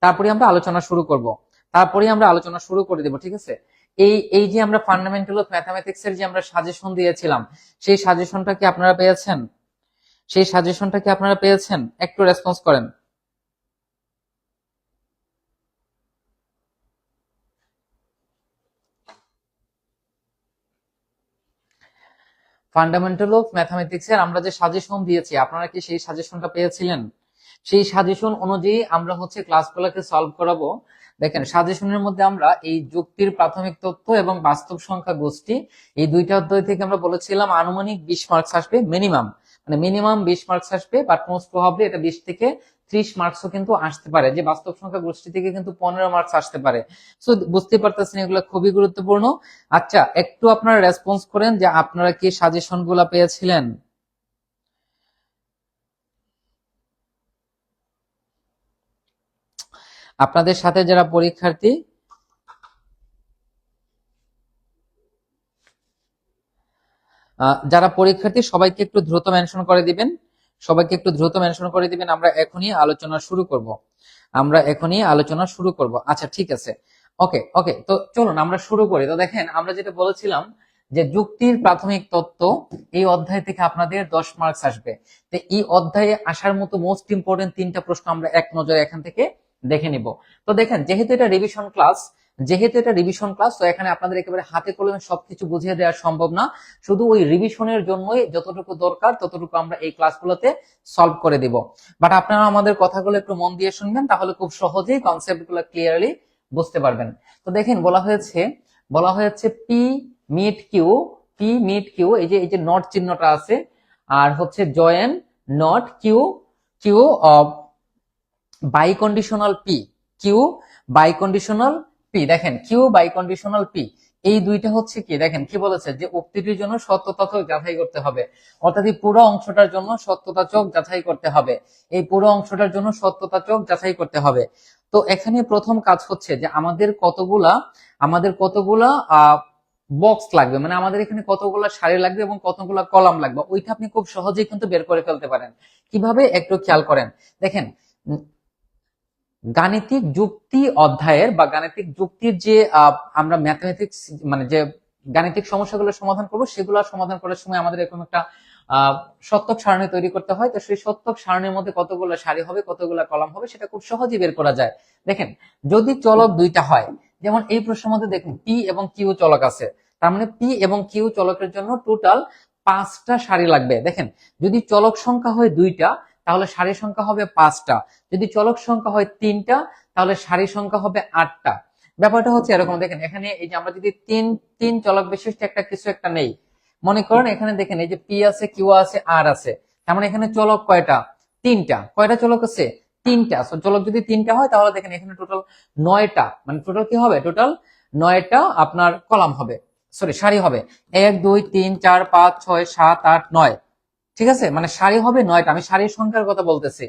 তারপরে আমরা আলোচনা শুরু করব। তারপরে আমরা আলোচনা শুরু করে দেব, ঠিক আছে? এই এই যে আমরা ফান্ডামেন্টাল অফ ম্যাথামেটিক্স এর যে আমরা সাজেশন দিয়েছিলাম, সেই সাজেশনটা কি আপনারা পেয়েছেন? সেই সাজেশনটা কি আপনারা পেয়েছেন? একটু রেসপন্স করেন। ফান্ডামেন্টাল অফ ম্যাথামেটিক্স এর আমরা যে সাজেশন দিয়েছি, আপনারা কি সেই সাজেশনটা পেয়েছিলেন? সেই সাজেশন অনুযায়ী আমরা হচ্ছে ক্লাসগুলোকে সলভ করাবো। দেখেন, সাজেশনের মধ্যে আমরা এই যুক্তির প্রাথমিক তত্ত্ব এবং বাস্তব সংখ্যা গোষ্ঠী, এই দুইটা অধ্যায় থেকে আমরা বলেছিলাম আনুমানিক 20 মার্কস আসবে মিনিমাম, মানে মিনিমাম 20 মার্কস আসবে, বাট মোস্ট প্রবাবলি এটা 20 থেকে 30 মার্কসও কিন্তু আসতে পারে, যে বাস্তব সংখ্যা গোষ্ঠী থেকে কিন্তু 15 মার্কস আসতে পারে। সো বুঝতে পারতেছেন এগুলো খুবই গুরুত্বপূর্ণ। আচ্ছা, একটু আপনারা রেসপন্স করেন যে আপনারা কি সাজেশন গুলা পেয়েছিলেন? আপনাদের সাথে যারা পরীক্ষার্থী, যারা পরীক্ষার্থী সবাইকে একটু দ্রুত মেনশন করে দিবেন, সবাইকে একটু দ্রুত মেনশন করে দিবেন। আমরা এখনই আলোচনা শুরু করব, আমরা এখনই আলোচনা শুরু করব। আচ্ছা ঠিক আছে, ওকে ওকে, তো চলুন আমরা শুরু করি। তো দেখেন, আমরা যেটা বলেছিলাম যে যুক্তির প্রাথমিক তত্ত্ব, এই অধ্যায় থেকে আপনাদের 10 মার্কস আসবে। তো এই অধ্যায়ে আসার মতো মোস্ট ইম্পর্টেন্ট 3টা প্রশ্ন আমরা এক নজরে এখান থেকে দেখে নিব। তো দেখেন, যেহেতু এটা রিভিশন ক্লাস, তো এখানে আপনাদের একেবারে হাতে কলমে সবকিছু বুঝিয়ে দেওয়া সম্ভব না। শুধু ওই রিভিশনের জন্যই যতটুকু দরকার ততটুকু আমরা এই ক্লাসগুলোতে সলভ করে দিব। বাট আপনারা আমাদের কথাগুলো একটু মন দিয়ে শুনবেন, তাহলে খুব সহজেই কনসেপ্টগুলো ক্লিয়ারলি বুঝতে পারবেন। তো দেখেন, বলা হয়েছে পি মিট কিউ, এই যে নট চিহ্নটা আছে, আর হচ্ছে join not Q, Q biconditional P, Q biconditional P. দেখেন, কিউ বাই কন্ডিশনাল পি, এই দুইটা হচ্ছে কি, দেখেন কি বলেছে যে উক্তিটির জন্য সত্যতাচক যাচাই করতে হবে, অর্থাৎ এই পুরো অংশটার জন্য সত্যতাচক যাচাই করতে হবে, এই পুরো অংশটার জন্য সত্যতাচক যাচাই করতে হবে। তো এখানে প্রথম কাজ হচ্ছে যে আমাদের কতগুলা বক্স লাগবে, মানে আমাদের এখানে কতগুলা সারি লাগবে এবং কতগুলা কলাম লাগবে, ওইটা আপনি খুব সহজেই কিন্তু বের করে ফেলতে পারেন। কিভাবে, একটু খেয়াল করেন। দেখেন, গাণিতিক যুক্তি অধ্যায়ের বা গাণিতিক যুক্তির যে আমরা ম্যাথমেটিক্স, মানে যে গাণিতিক সমস্যাগুলো সমাধান করব, সেগুলো সমাধান করার সময় আমাদের এরকম একটা সত্যক সারণী তৈরি করতে হয়। তো সেই সত্যক সারণীর মধ্যে কতগুলো সারি হবে, কতগুলো কলাম হবে, সেটা খুব সহজেই বের করা যায়। দেখেন, যদি চলক দুইটা হয়, যেমন এই প্রশ্নের মধ্যে দেখুন পি এবং কিউ চলক আছে, তার মানে পি এবং কিউ চলকের জন্য টোটাল 5টা সারি লাগবে। দেখেন, যদি চলক সংখ্যা হয় 2টা, তাহলে সারি সংখ্যা হবে 5টা। যদি চলক সংখ্যা হয় 3টা, তাহলে সারি সংখ্যা হবে 8টা। ব্যাপারটা হচ্ছে এরকম। দেখেন, এখানে এই যে আমরা যদি তিন তিন চলক বিশিষ্ট একটা কিছু একটা নেই, মনে করেন এখানে দেখেন এই যে পি আছে, কিউ আছে, আর আছে, তার মানে এখানে চলক কয়টা? 3টা। কয়টা চলক আছে? 3টা। চলক যদি 3টা হয়, তাহলে দেখেন এখানে টোটাল 9টা, মানে টোটাল কি হবে? টোটাল 9টা আপনার কলাম হবে, সরি সারি হবে। 1 2 3 4 5 6 7 8 9, ঠিক আছে? মানে সারি হবে 9টা, আমি সারির সংখ্যার কথা বলতেছি।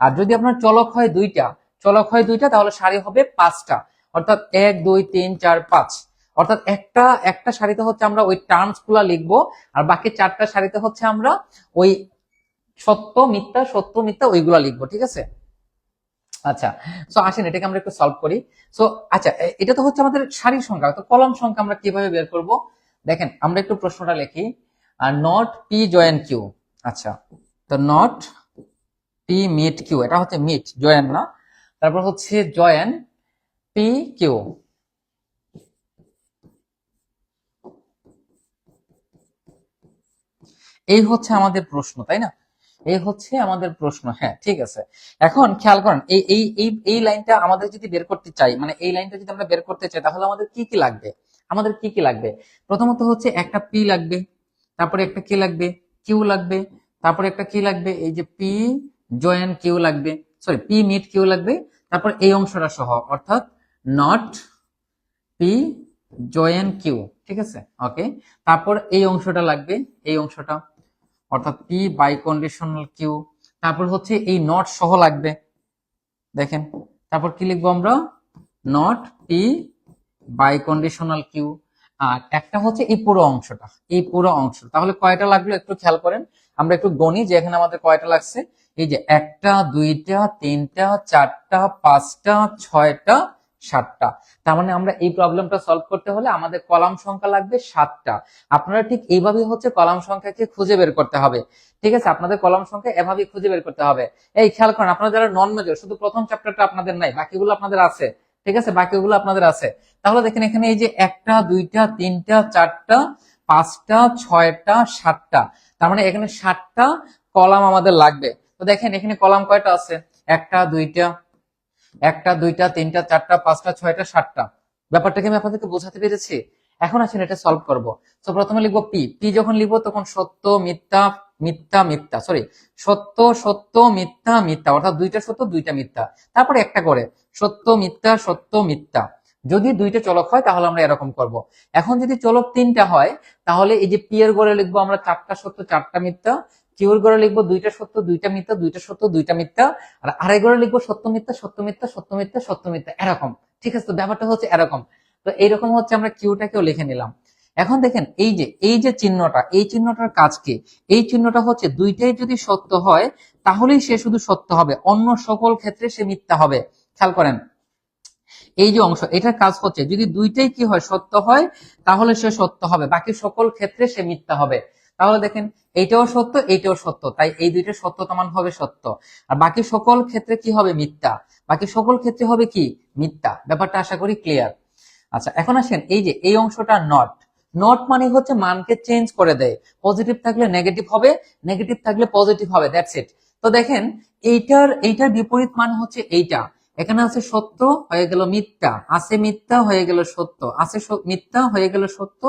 আর যদি আপনার চলক হয় দুইটা, তাহলে সারি হবে 5টা, অর্থাৎ 1 2 3 4 5। অর্থাৎ একটা একটা সারিতে হচ্ছে আমরা ওই টার্মস গুলা লিখবো, আর বাকি 4টা সারিতে হচ্ছে আমরা ওই সত্য মিথ্যা ওইগুলা লিখবো, ঠিক আছে? আচ্ছা, সো আসেন এটাকে আমরা একটু সলভ করি। সো আচ্ছা, এটা তো হচ্ছে আমাদের সারির সংখ্যা, তো কলাম সংখ্যা আমরা কিভাবে বের করব? দেখেন, আমরা একটু প্রশ্নটা লিখি। আর নট পি জয়েন কিউ, আচ্ছা, তো নট পি মিট কিউ, এটা হচ্ছে মিট, জয়েন না। তারপর হচ্ছে জয়েন পি কিউ, এই হচ্ছে আমাদের প্রশ্ন, তাই না? এই হচ্ছে আমাদের প্রশ্ন, হ্যাঁ ঠিক আছে। এখন খেয়াল করেন, এই লাইনটা আমাদের যদি বের করতে চাই, মানে এই লাইনটা যদি আমরা বের করতে চাই, তাহলে আমাদের কি কি লাগবে? প্রথমত হচ্ছে একটা পি লাগবে, তারপরে একটা কি লাগবে? কিউ লাগবে, তারপরে একটা কি লাগবে? এই যে পি জয়েন কিউ লাগবে, সরি পি মিট কিউ লাগবে। তারপর এই অংশটা সহ, অর্থাৎ নট পি জয়েন কিউ, ঠিক আছে, ওকে। তারপর এই অংশটা লাগবে, এই অংশটা, অর্থাৎ পি বাই কন্ডিশনাল কিউ। তারপর হচ্ছে এই নট সহ লাগবে, দেখেন। তারপর কি লিখবো আমরা? Not P biconditional Q. আর একটা হচ্ছে এই পুরো অংশটা, তাহলে কয়টা লাগলো একটু খেয়াল করেন। আমরা একটু গণি যে এখানে আমাদের কয়টা লাগছে। এই যে 1টা 2টা 3টা 4টা 5টা 6টা 7টা। তার মানে আমরা এই প্রবলেমটা সলভ করতে হলে আমাদের কলাম সংখ্যা লাগবে 7টা। আপনারা ঠিক এইভাবেই হচ্ছে কলাম সংখ্যাকে খুঁজে বের করতে হবে। ঠিক আছে, আপনাদের কলাম সংখ্যা এভাবেই খুঁজে বের করতে হবে। এই খেয়াল করেন, আপনারা যারা নন মেজর, শুধু প্রথম চ্যাপ্টারটা আপনাদের নাই, বাকিগুলো আপনাদের আছে। ঠিক আছে, বাকিগুলো আপনাদের আছে। তাহলে দেখেন এখানে এই যে 1টা 2টা 3টা 4টা 5টা 6টা 7টা, তার মানে এখানে 7টা কলাম আমাদের লাগবে। তো দেখেন এখানে কলাম কয়টা আছে, 1টা 2টা 3টা 4টা 5টা 6টা 7টা। ব্যাপারটাকে আমি আপনাদেরকে বোঝাতে পেরেছি। এখন আসেন এটা সলভ করব। তো প্রথমে লিখবো পি। পি যখন লিখবো তখন সত্য মিথ্যা মিথ্যা মিথ্যা, সরি, সত্য সত্য মিথ্যা মিথ্যা, অর্থাৎ দুইটা সত্য দুইটা মিথ্যা, তারপরে একটা করে সত্য মিথ্যা সত্য মিথ্যা। যদি দুইটা চলক হয় তাহলে আমরা এরকম করব। এখন যদি চলক তিনটা হয় তাহলে এই যে পি এর ঘরে লিখবো আমরা 4টা সত্য 4টা মিথ্যা, কিউ এর ঘরে লিখবো 2টা সত্য 2টা মিথ্যা 2টা সত্য 2টা মিথ্যা, আর আরেক ঘরে লিখবো সত্য মিথ্যা সত্য মিথ্যা সত্য মিথ্যা সত্য মিথ্যা, এরকম। ঠিক আছে, তো ব্যাপারটা হচ্ছে এরকম। তো এইরকম হচ্ছে আমরা কিউটাকেও লিখে নিলাম। এখন দেখেন এই যে চিহ্নটা, এই চিহ্নটার কাজ কি? এই চিহ্নটা হচ্ছে দুইটাই যদি সত্য হয় তাহলেই সে শুধু সত্য হবে, অন্য সকল ক্ষেত্রে সে মিথ্যা হবে। খেয়াল করেন এই যে অংশ, এটার কাজ হচ্ছে যদি দুইটাই কি হয়, সত্য হয়, তাহলে সে সত্য হবে, বাকি সকল ক্ষেত্রে সে মিথ্যা হবে। তাহলে দেখেন এইটাও সত্য এইটাও সত্য, তাই এই দুইটা সত্যতা মান হবে সত্য, আর বাকি সকল ক্ষেত্রে কি হবে, মিথ্যা। বাকি সকল ক্ষেত্রে হবে কি, মিথ্যা। ব্যাপারটা আশা করি ক্লিয়ার। আচ্ছা, এখন আসেন এই যে এই অংশটা নট। নট মানে হচ্ছে মানকে চেঞ্জ করে দেয়, পজিটিভ থাকলে নেগেটিভ হবে, নেগেটিভ থাকলে পজিটিভ হবে, দ্যাটস ইট। তো দেখেন এইটার বিপরীত মান হচ্ছে এইটা। এখানে আছে সত্য হয়ে গেল মিথ্যা, আছে মিথ্যা হয়ে গেল সত্য, আছে মিথ্যা হয়ে গেল সত্য,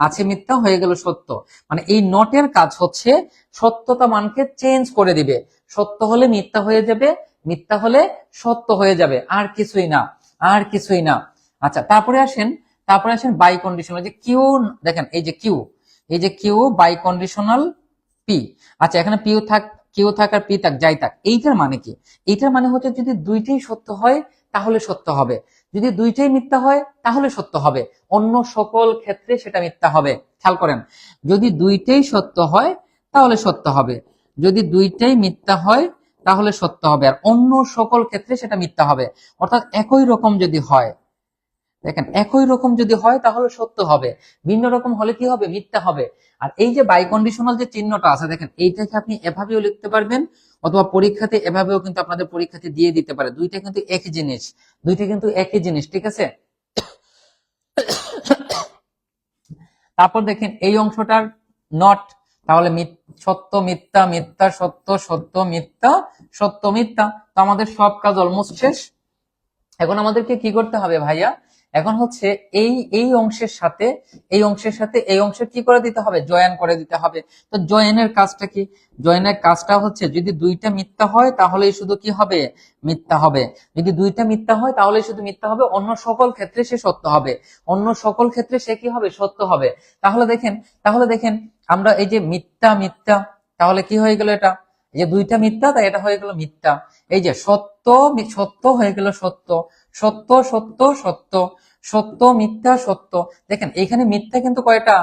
আছে মিথ্যা হয়ে গেল সত্য। মানে এই নটের কাজ হচ্ছে সত্যতা মানকে চেঞ্জ করে দিবে, সত্য হলে মিথ্যা হয়ে যাবে, মিথ্যা হলে সত্য হয়ে যাবে, আর কিছুই না, আর কিছুই না। আচ্ছা, তারপরে আসেন বাই কন্ডিশনাল, যে কিউ। দেখেন এই যে কিউ বাই কন্ডিশনাল পি। আচ্ছা, এখানে কিউ থাক আর পি থাক, যাই থাক, এইটার মানে কি? এইটার মানে হচ্ছে যদি দুইটাই সত্য হয় তাহলে সত্য হবে, যদি দুইটাই মিথ্যা হয় তাহলে সত্য হবে, অন্য সকল ক্ষেত্রে সেটা মিথ্যা হবে। খেয়াল করেন, যদি দুইটাই সত্য হয় তাহলে সত্য হবে, যদি দুইটাই মিথ্যা হয় তাহলে সত্য হবে, আর অন্য সকল ক্ষেত্রে সেটা মিথ্যা হবে। অর্থাৎ একই রকম যদি হয়, দেখেন একই রকম যদি হয় তাহলে সত্য হবে, ভিন্ন রকম হলে কি হবে, মিথ্যা হবে। আর এই যে বাই কন্ডিশনাল যে চিহ্নটা আছে, দেখেন এইটাকে আপনি এভাবেও লিখতে পারবেন, অথবা পরীক্ষাতে এভাবেও কিন্তু আপনাদের পরীক্ষাতে দিয়ে দিতে পারে। দুইটা কিন্তু একই জিনিস, দুইটা কিন্তু একই জিনিস, ঠিক আছে। তারপর দেখেন এই অংশটার নট, তাহলে সত্য মিথ্যা মিথ্যা সত্য সত্য মিথ্যা সত্য মিথ্যা। তো আমাদের সব কাজ অলমোস্ট শেষ। এখন আমাদেরকে কি করতে হবে ভাইয়া, এখন হচ্ছে এই এই অংশের সাথে এই অংশের কি করে দিতে হবে, জয়েন করে দিতে হবে। তো জয়েনের কাজটা কি? জয়েনের কাজটা হচ্ছে যদি দুইটা মিথ্যা হয় তাহলেই শুধু কি হবে, মিথ্যা হবে, যদি দুইটা মিথ্যা হয় তাহলেই শুধু মিথ্যা হবে, অন্য সকল ক্ষেত্রে সে সত্য হবে, অন্য সকল ক্ষেত্রে সে কি হবে, সত্য হবে। তাহলে দেখেন আমরা এই যে মিথ্যা মিথ্যা, তাহলে কি হয়ে গেল, এটা এই যে দুইটা মিথ্যা তাই এটা হয়ে গেল মিথ্যা। এই যে সত্য সত্য হয়ে গেল সত্য, সত্য সত্য সত্য, সত্য মিথ্যা সত্য। দেখেন এইখানে মিথ্যা কিন্তু কয়টা,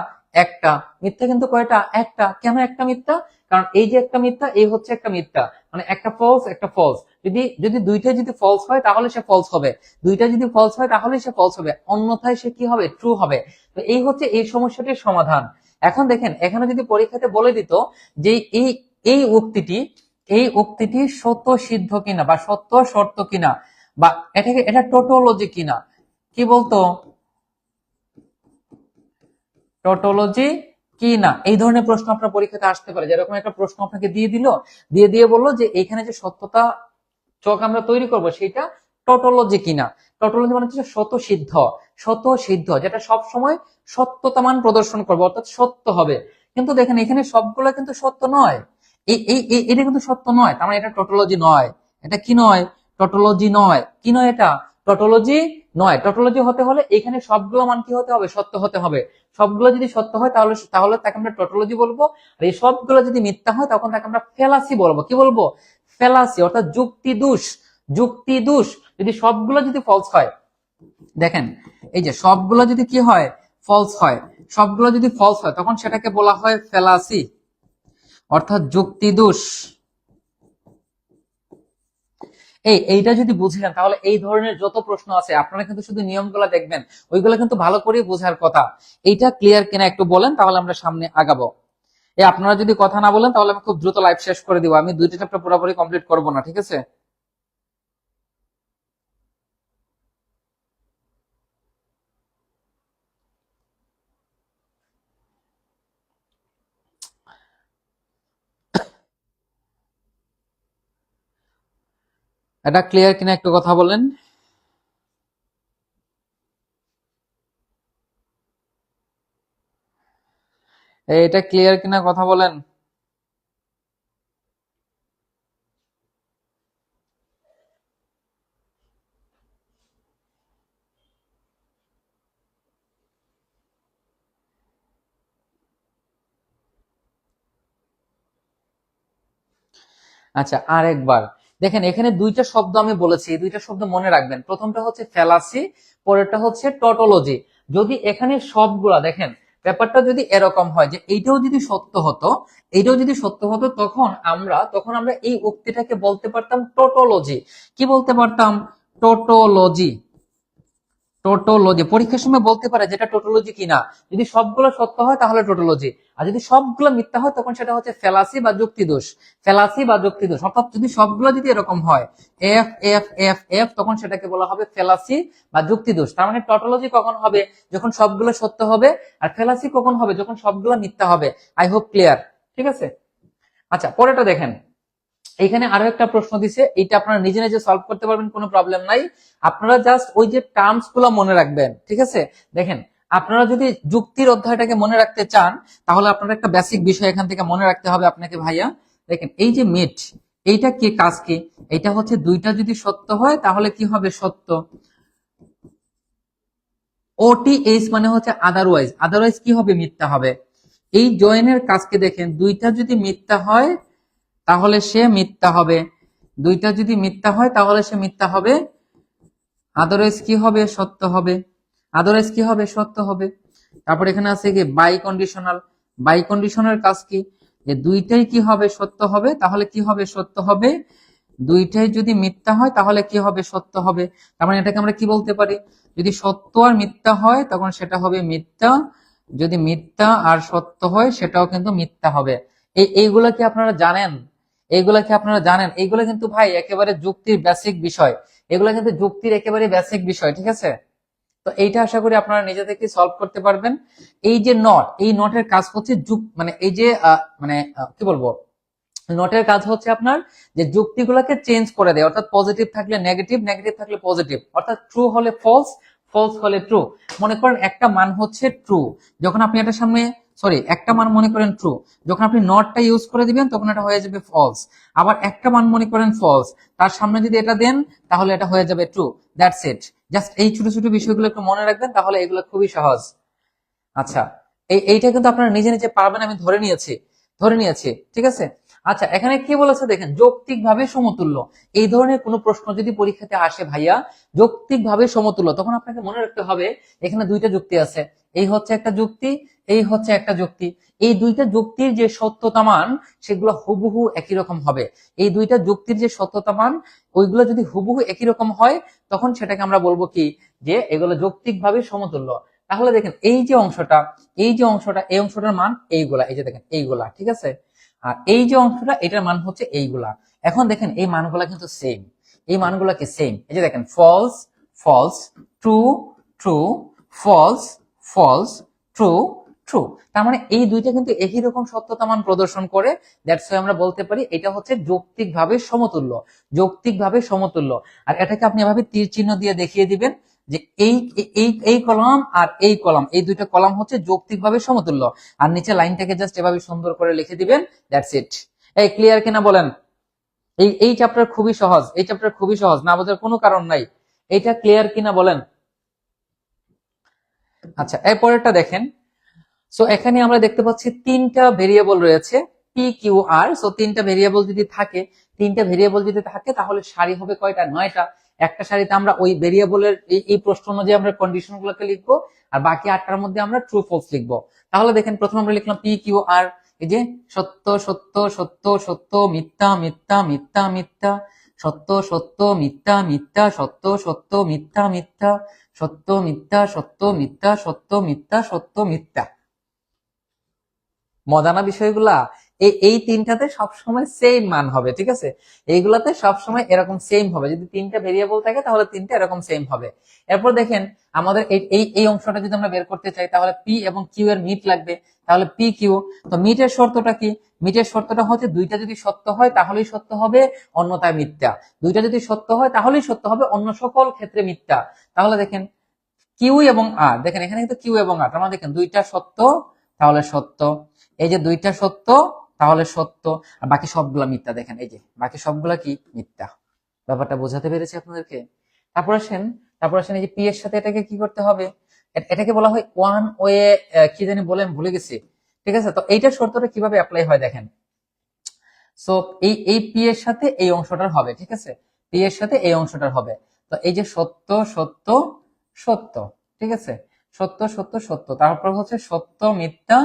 একটা। মিথ্যা কিন্তু কয়টা, একটা। কেন একটা মিথ্যা? কারণ এই যে একটা মিথ্যা, এই হচ্ছে একটা মিথ্যা, মানে একটা ফলস একটা ফলস। যদি যদি দুইটা যদি ফলস হয় তাহলে সে ফলস হবে, দুইটা যদি ফলস হয় তাহলে সে ফলস হবে, অন্যথায় সে কি হবে, ট্রু হবে। তো এই হচ্ছে এই সমস্যাটির সমাধান। এখন দেখেন এখানে যদি পরীক্ষাতে বলে দিত যে এই এই উক্তিটি এই উক্তিটি সত্য সিদ্ধ কিনা বা সত্য শর্ত কিনা, বা এটা টোটোলজি কিনা, কি বলতো, টোটোলজি কি না, এই ধরনের প্রশ্ন আপনার পরীক্ষাতে আসতে পারে। যেরকম একটা প্রশ্ন আপনাকে দিয়ে বললো যে এখানে যে সত্যতা চক আমরা তৈরি করব সেটা টোটোলজি কিনা। টোটোলজি মানে হচ্ছে শত সিদ্ধ, যেটা সব সময় সত্যতা মান প্রদর্শন করবে, অর্থাৎ সত্য হবে। কিন্তু দেখেন এখানে সবগুলো কিন্তু সত্য নয়, এটা কিন্তু সত্য নয়, তার মানে এটা টোটোলজি নয়। এটা কি নয়, টোটোলজি নয়। কি নয় এটা, টোটোলজি নয়। টোটোলজি হতে হলে এখানে সবগুলো মান কি হতে হবে, সত্য হতে হবে। সবগুলো যদি সত্য হয় তাহলে তাহলে তাকে আমরা টোটোলজি বলবো, আর এই সবগুলো যদি মিথ্যা হয় তখন তাকে আমরা ফেলাসি বলবো। কি বলবো, ফেলাসি, অর্থাৎ যুক্তি দোষ। যদি সবগুলো যদি ফলস হয়, দেখেন এই যে সবগুলো যদি কি হয়, ফলস হয়, সবগুলো যদি ফলস হয় তখন সেটাকে বলা হয় ফেলাসি, অর্থাৎ যুক্তি দোষ। এইটা যদি বুঝলেন তাহলে এই ধরনের যত প্রশ্ন আছে আপনারা কিন্তু শুধু নিয়মগুলো দেখবেন, ওইগুলো কিন্তু ভালো করে বোঝার কথা। এইটা ক্লিয়ার কিনা একটু বলেন, তাহলে আমরা সামনে আগাবো। আপনারা যদি কথা না বলেন তাহলে আমি খুব দ্রুত লাইভ শেষ করে দিব, আমি দুইটা চ্যাপ্টার পুরোপুরি কমপ্লিট করবো না, ঠিক আছে? এটা ক্লিয়ার কিনা একটু কথা বলেন। এটা ক্লিয়ার কিনা কথা বলেন। আচ্ছা, আর একবার দেখেন, এখানে দুইটা শব্দ আমি বলেছি, এই দুইটা শব্দ মনে রাখবেন। প্রথমটা হচ্ছে ফ্যালাসি, পরেরটা হচ্ছে টটোলজি। যদি এখানে সবগুলা দেখেন, ব্যাপারটা যদি এরকম হয় যে এইটাও যদি সত্য হতো, এইটাও যদি সত্য হতো, তখন আমরা এই উক্তিটাকে বলতে পারতাম টোটোলজি। কি বলতে পারতাম? টোটোলজি। টোটোলজি পরীক্ষার সময় বলতে পারে যেটা টোটোলজি কিনা। যদি সবগুলো সত্য হয় তাহলে টোটোলজি, আর যদি সবগুলো মিথ্যা হয় তখন সেটা হচ্ছে ফেলাসি বা যুক্তি দোষ। ফেলাসি বা যুক্তি দোষ, অর্থাৎ যদি সবগুলো যদি এরকম হয় এফ এফ এফ এফ, তখন সেটাকে বলা হবে ফেলাসি বা যুক্তি দোষ। তার মানে টোটোলজি কখন হবে? যখন সবগুলো সত্য হবে। আর ফেলাসি কখন হবে? যখন সবগুলো মিথ্যা হবে। আই হোপ ক্লিয়ার, ঠিক আছে? আচ্ছা, পরেরটা দেখেন। এখানে আরো একটা প্রশ্ন দিছে, এটা আপনারা নিজে নিজে সলভ করতে পারবেন, কোনো প্রবলেম নাই। আপনারা জাস্ট ওই যে টার্মস গুলো মনে রাখবেন, ঠিক আছে? দেখেন, আপনারা যদি যুক্তির অধ্যায়টাকে মনে রাখতে চান তাহলে আপনারা একটা বেসিক বিষয় এখান থেকে মনে রাখতে হবে আপনাকে ভাইয়া। দেখেন, এই যে মিট, এইটা কি কাজ কি? এটা হচ্ছে দুইটা যদি সত্য হয় তাহলে কি হবে? সত্য। ওটিএইচ মানে হচ্ছে আদারওয়াইজ, আদারওয়াইজ কি হবে? মিথ্যা হবে। এই জয়েনের কাজকে দেখেন, দুইটা যদি মিথ্যা হয় তাহলে সে মিথ্যা হবে। দুইটা যদি মিথ্যা হয় তাহলে সে মিথ্যা হবে। আদারওয়াইজ কি হবে? সত্য হবে। আদারওয়াইজ কি হবে? সত্য হবে। তারপর এখানে আছে কি বাই কন্ডিশনাল। বাই কন্ডিশনের কাজ কি? যে দুইটাই কি হবে? সত্য হবে। তাহলে কি হবে? সত্য হবে। দুইটাই যদি মিথ্যা হয় তাহলে কি হবে? সত্য হবে। তার মানে এটাকে আমরা কি বলতে পারি? যদি সত্য আর মিথ্যা হয় তখন সেটা হবে মিথ্যা, যদি মিথ্যা আর সত্য হয় সেটাও কিন্তু মিথ্যা হবে। এইগুলা কি আপনারা জানেন? এইগুলা কি আপনারা জানেন? এইগুলা কিন্তু ভাই একেবারে যুক্তির বেসিক বিষয়। এগুলা কিন্তু যুক্তির একেবারে বেসিক বিষয়, ঠিক আছে? তো এইটা আশা করি আপনারা নিজে থেকে সলভ করতে পারবেন। এই যে নট, এই নটের কাজ হচ্ছে মানে এই যে কি বলবো, নটের কাজ হচ্ছে আপনার যে যুক্তিগুলোকে চেঞ্জ করে দেয়, অর্থাৎ পজিটিভ থাকলে নেগেটিভ, নেগেটিভ থাকলে পজিটিভ, অর্থাৎ ট্রু হলে ফলস, ফলস হলে ট্রু। মনে করেন একটা মান হচ্ছে ট্রু, যখন আপনি এটার সামনে, সরি, একটা মান মনে করেন ট্রু, যখন আপনি নটটা ইউজ করে দিবেন তখন এটা হয়ে যাবে ফলস। আবার একটা মান মনে করেন ফলস, তার সামনে যদি এটা দেন তাহলে এটা হয়ে যাবে ট্রু। That's it. জাস্ট এই ছোট ছোট বিষয়গুলো একটু মনে রাখবেন, তাহলে এগুলো খুবই সহজ। আচ্ছা, এইটা কিন্তু আপনারা নিজে নিজে পারবেন, আমি ধরে নিয়েছি, ঠিক আছে? আচ্ছা, এখানে কি বলেছে দেখেন, যৌক্তিকভাবে সমতুল্য। এই ধরনের কোনো প্রশ্ন যদি পরীক্ষাতে আসে ভাইয়া, যৌক্তিকভাবে সমতুল্য, তখন আপনাকে মনে রাখতে হবে এখানে দুইটা যুক্তি আছে। এই হচ্ছে একটা যুক্তি, এই হচ্ছে একটা যুক্তি। এই দুইটা যুক্তির যে সত্যতা মান সেগুলো হুবহু একই রকম হবে। এই দুইটা যুক্তির যে সত্যতা মান, ওইগুলো যদি হুবহু একই রকম হয় তখন সেটাকে আমরা বলবো কি, যে এগুলো যৌক্তিকভাবে সমতুল্য। তাহলে দেখেন, এই যে অংশটা এই অংশটার মান এইগুলা, এই যে দেখেন এইগুলা, ঠিক আছে? আর এই যে অংশটা এটার মান হচ্ছে এইগুলা। এখন দেখেন এই মানগুলা কিন্তু সেম, এই মানগুলা কি সেম? এই যে দেখেন, false, false, true, true, false, false, true, true. তার মানে এই দুইটা কিন্তু একই রকম সত্যতা মান প্রদর্শন করে। দ্যাটস ওয়াই আমরা বলতে পারি এটা হচ্ছে যৌক্তিকভাবে সমতুল্য। যৌক্তিকভাবে সমতুল্য। আর এটাকে আপনি এভাবে তীর চিহ্ন দিয়ে দেখিয়ে দিবেন যে এই এই এই কলাম আর এই কলাম, এই দুইটা কলাম হচ্ছে যৌক্তিকভাবে সমতুল্য। আর নিচে লাইনটাকে জাস্ট এভাবে সুন্দর করে লিখে দিবেন। That's it. এই ক্লিয়ার কিনা বলেন? এই চ্যাপ্টার খুবই সহজ, এই চ্যাপ্টার খুবই সহজ, না বোঝার কোনো কারণ নাই। এইটা ক্লিয়ার কিনা বলেন? আচ্ছা, এরপরেরটা দেখেন। সো এখানে আমরা দেখতে পাচ্ছি তিনটা ভেরিয়েবল রয়েছে, পি কিউ আর। সো তিনটা ভেরিয়েবল যদি থাকে তাহলে সারি হবে কয়টা? 9টা। একটা সারিতে আমরা ওই ভেরিয়েবলের এই প্রশ্ন অনুযায়ী আমরা কন্ডিশন গুলোকে লিখবো, আর বাকি 8টার মধ্যে আমরা ট্রু ফলস লিখবো। তাহলে দেখেন, প্রথমে আমরা লিখলাম পি কিউ আর, এই যে সত্য, সত্য, সত্য, সত্য, মিথ্যা, মিথ্যা, মিথ্যা, মিথ্যা, সত্য সত্য মিথ্যা মিথ্যা সত্য সত্য মিথ্যা মিথ্যা সত্য মিথ্যা সত্য মিথ্যা সত্য মিথ্যা সত্য মিথ্যা। মজা না বিষয়গুলা? এই তিনটাতে সবসময় সেম মান হবে, ঠিক আছে? এইগুলাতে সবসময় এরকম সেম হবে। যদি তিনটা ভেরিয়েবল থাকে তাহলে তিনটা এরকম সেম হবে। এরপর দেখেন আমাদের এই অংশটা যদি আমরা বের করতে চাই তাহলে পি এবং কিউ এর মিট লাগবে। তাহলে পি কিউ, তো মিটের শর্তটা কি? মিটের শর্তটা হচ্ছে দুইটা যদি সত্য হয় তাহলেই সত্য হবে, অন্যথায় মিথ্যা। দুইটা যদি সত্য হয় তাহলেই সত্য হবে, অন্য সকল ক্ষেত্রে মিথ্যা। তাহলে দেখেন কিউ এবং আর, দেখেন এখানে কিন্তু কিউ এবং আর, তার মানে দেখেন দুইটা সত্য তাহলে সত্য, এই যে দুইটা সত্য তাহলে সত্য, আর বাকি সবগুলা মিথ্যা। দেখেন এই যে বাকি সবগুলা কি? মিথ্যা। ব্যাপারটা বোঝাতে পেরেছি আপনাদেরকে? তারপর আসেন এই যে পি এর সাথে এটাকে কি করতে হবে? এটাকে বলা হয় ওয়ান ওয়ে, কি জানি বলেন ভুলে গেছি, ঠিক আছে? তো এইটার শর্তটা কিভাবে অ্যাপ্লাই হয় দেখেন। সো এই পি এর সাথে এই অংশটার হবে, ঠিক আছে? পি এর সাথে এই অংশটার হবে। তো এই যে সত্য সত্য সত্য, ঠিক আছে? সত্য সত্য সত্য, তারপর হচ্ছে সত্য মিথ্যা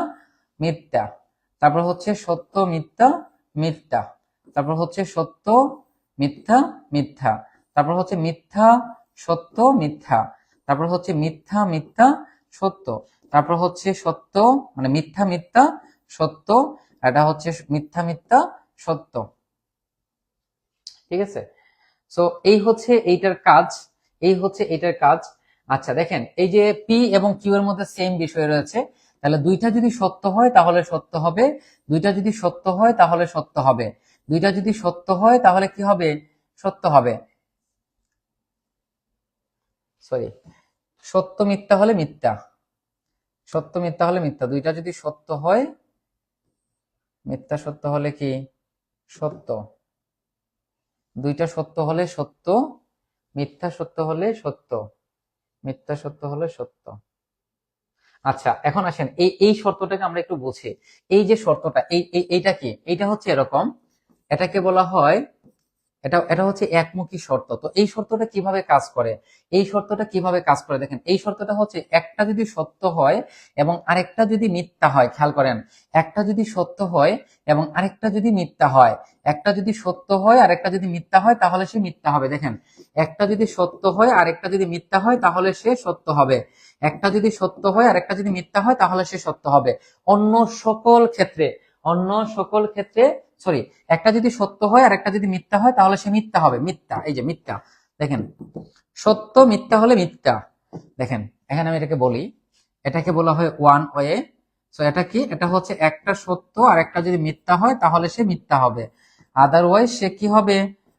মিথ্যা, তারপর হচ্ছে সত্য মিথ্যা মিথ্যা, তারপর হচ্ছে সত্য মিথ্যা মিথ্যা, তারপর হচ্ছে মিথ্যা সত্য মিথ্যা, তারপর হচ্ছে মিথ্যা মিথ্যা সত্য, তারপর হচ্ছে সত্য মানে মিথ্যা মিথ্যা সত্য, এটা হচ্ছে মিথ্যা মিথ্যা সত্য, ঠিক আছে? সো এই হচ্ছে এইটার কাজ, এই হচ্ছে এইটার কাজ। আচ্ছা দেখেন এই যে পি এবং কিউ এর মধ্যে সেম বিষয় রয়েছে, তাহলে দুইটা যদি সত্য হয় তাহলে সত্য হবে, দুইটা যদি সত্য হয় তাহলে সত্য হবে, দুইটা যদি সত্য হয় তাহলে কি হবে? সত্য হবে, সরি, সত্য মিথ্যা হলে মিথ্যা, সত্য মিথ্যা হলে মিথ্যা, দুইটা যদি সত্য হয়, মিথ্যা সত্য হলে কি? সত্য, দুইটা সত্য হলে সত্য, মিথ্যা সত্য হলে সত্য, মিথ্যা সত্য হলে সত্য। আচ্ছা এখন আসেন এই শর্তটাকে আমরা একটু বুঝি। এই যে শর্তটা এইটা কি? এইটা হচ্ছে এরকম, এটাকে বলা হয়, এটা এটা হচ্ছে একমুখী শর্ত। তো এই শর্তটা কিভাবে কাজ করে? এই শর্তটা কিভাবে কাজ করে দেখেন, এই শর্তটা হচ্ছে একটা যদি সত্য হয় এবং আরেকটা যদি মিথ্যা হয়, খেয়াল করেন, একটা যদি সত্য হয় এবং আরেকটা যদি মিথ্যা হয়, একটা যদি সত্য হয় আর একটা যদি মিথ্যা হয় তাহলে সে মিথ্যা হবে। দেখেন একটা যদি সত্য হয় আর একটা যদি মিথ্যা হয় তাহলে সে সত্য হবে, একটা যদি সত্য হয় আর একটা যদি মিথ্যা হয় তাহলে সে সত্য হবে। অন্য সকল ক্ষেত্রে, অন্য সকল ক্ষেত্রে, সরি, একটা যদি সত্য হয় আর একটা যদি মিথ্যা হয় তাহলে সে মিথ্যা হবে, মিথ্যা, এই যে মিথ্যা। দেখেন সত্য মিথ্যা হলে মিথ্যা। দেখেন এখানে আমি এটাকে বলি, এটাকে বলা হয় ওয়ান ওয়ে। সো এটা কি? এটা হচ্ছে একটা সত্য আর একটা যদি মিথ্যা হয় তাহলে সে মিথ্যা হবে, আদারওয়াইজ সে কি হবে?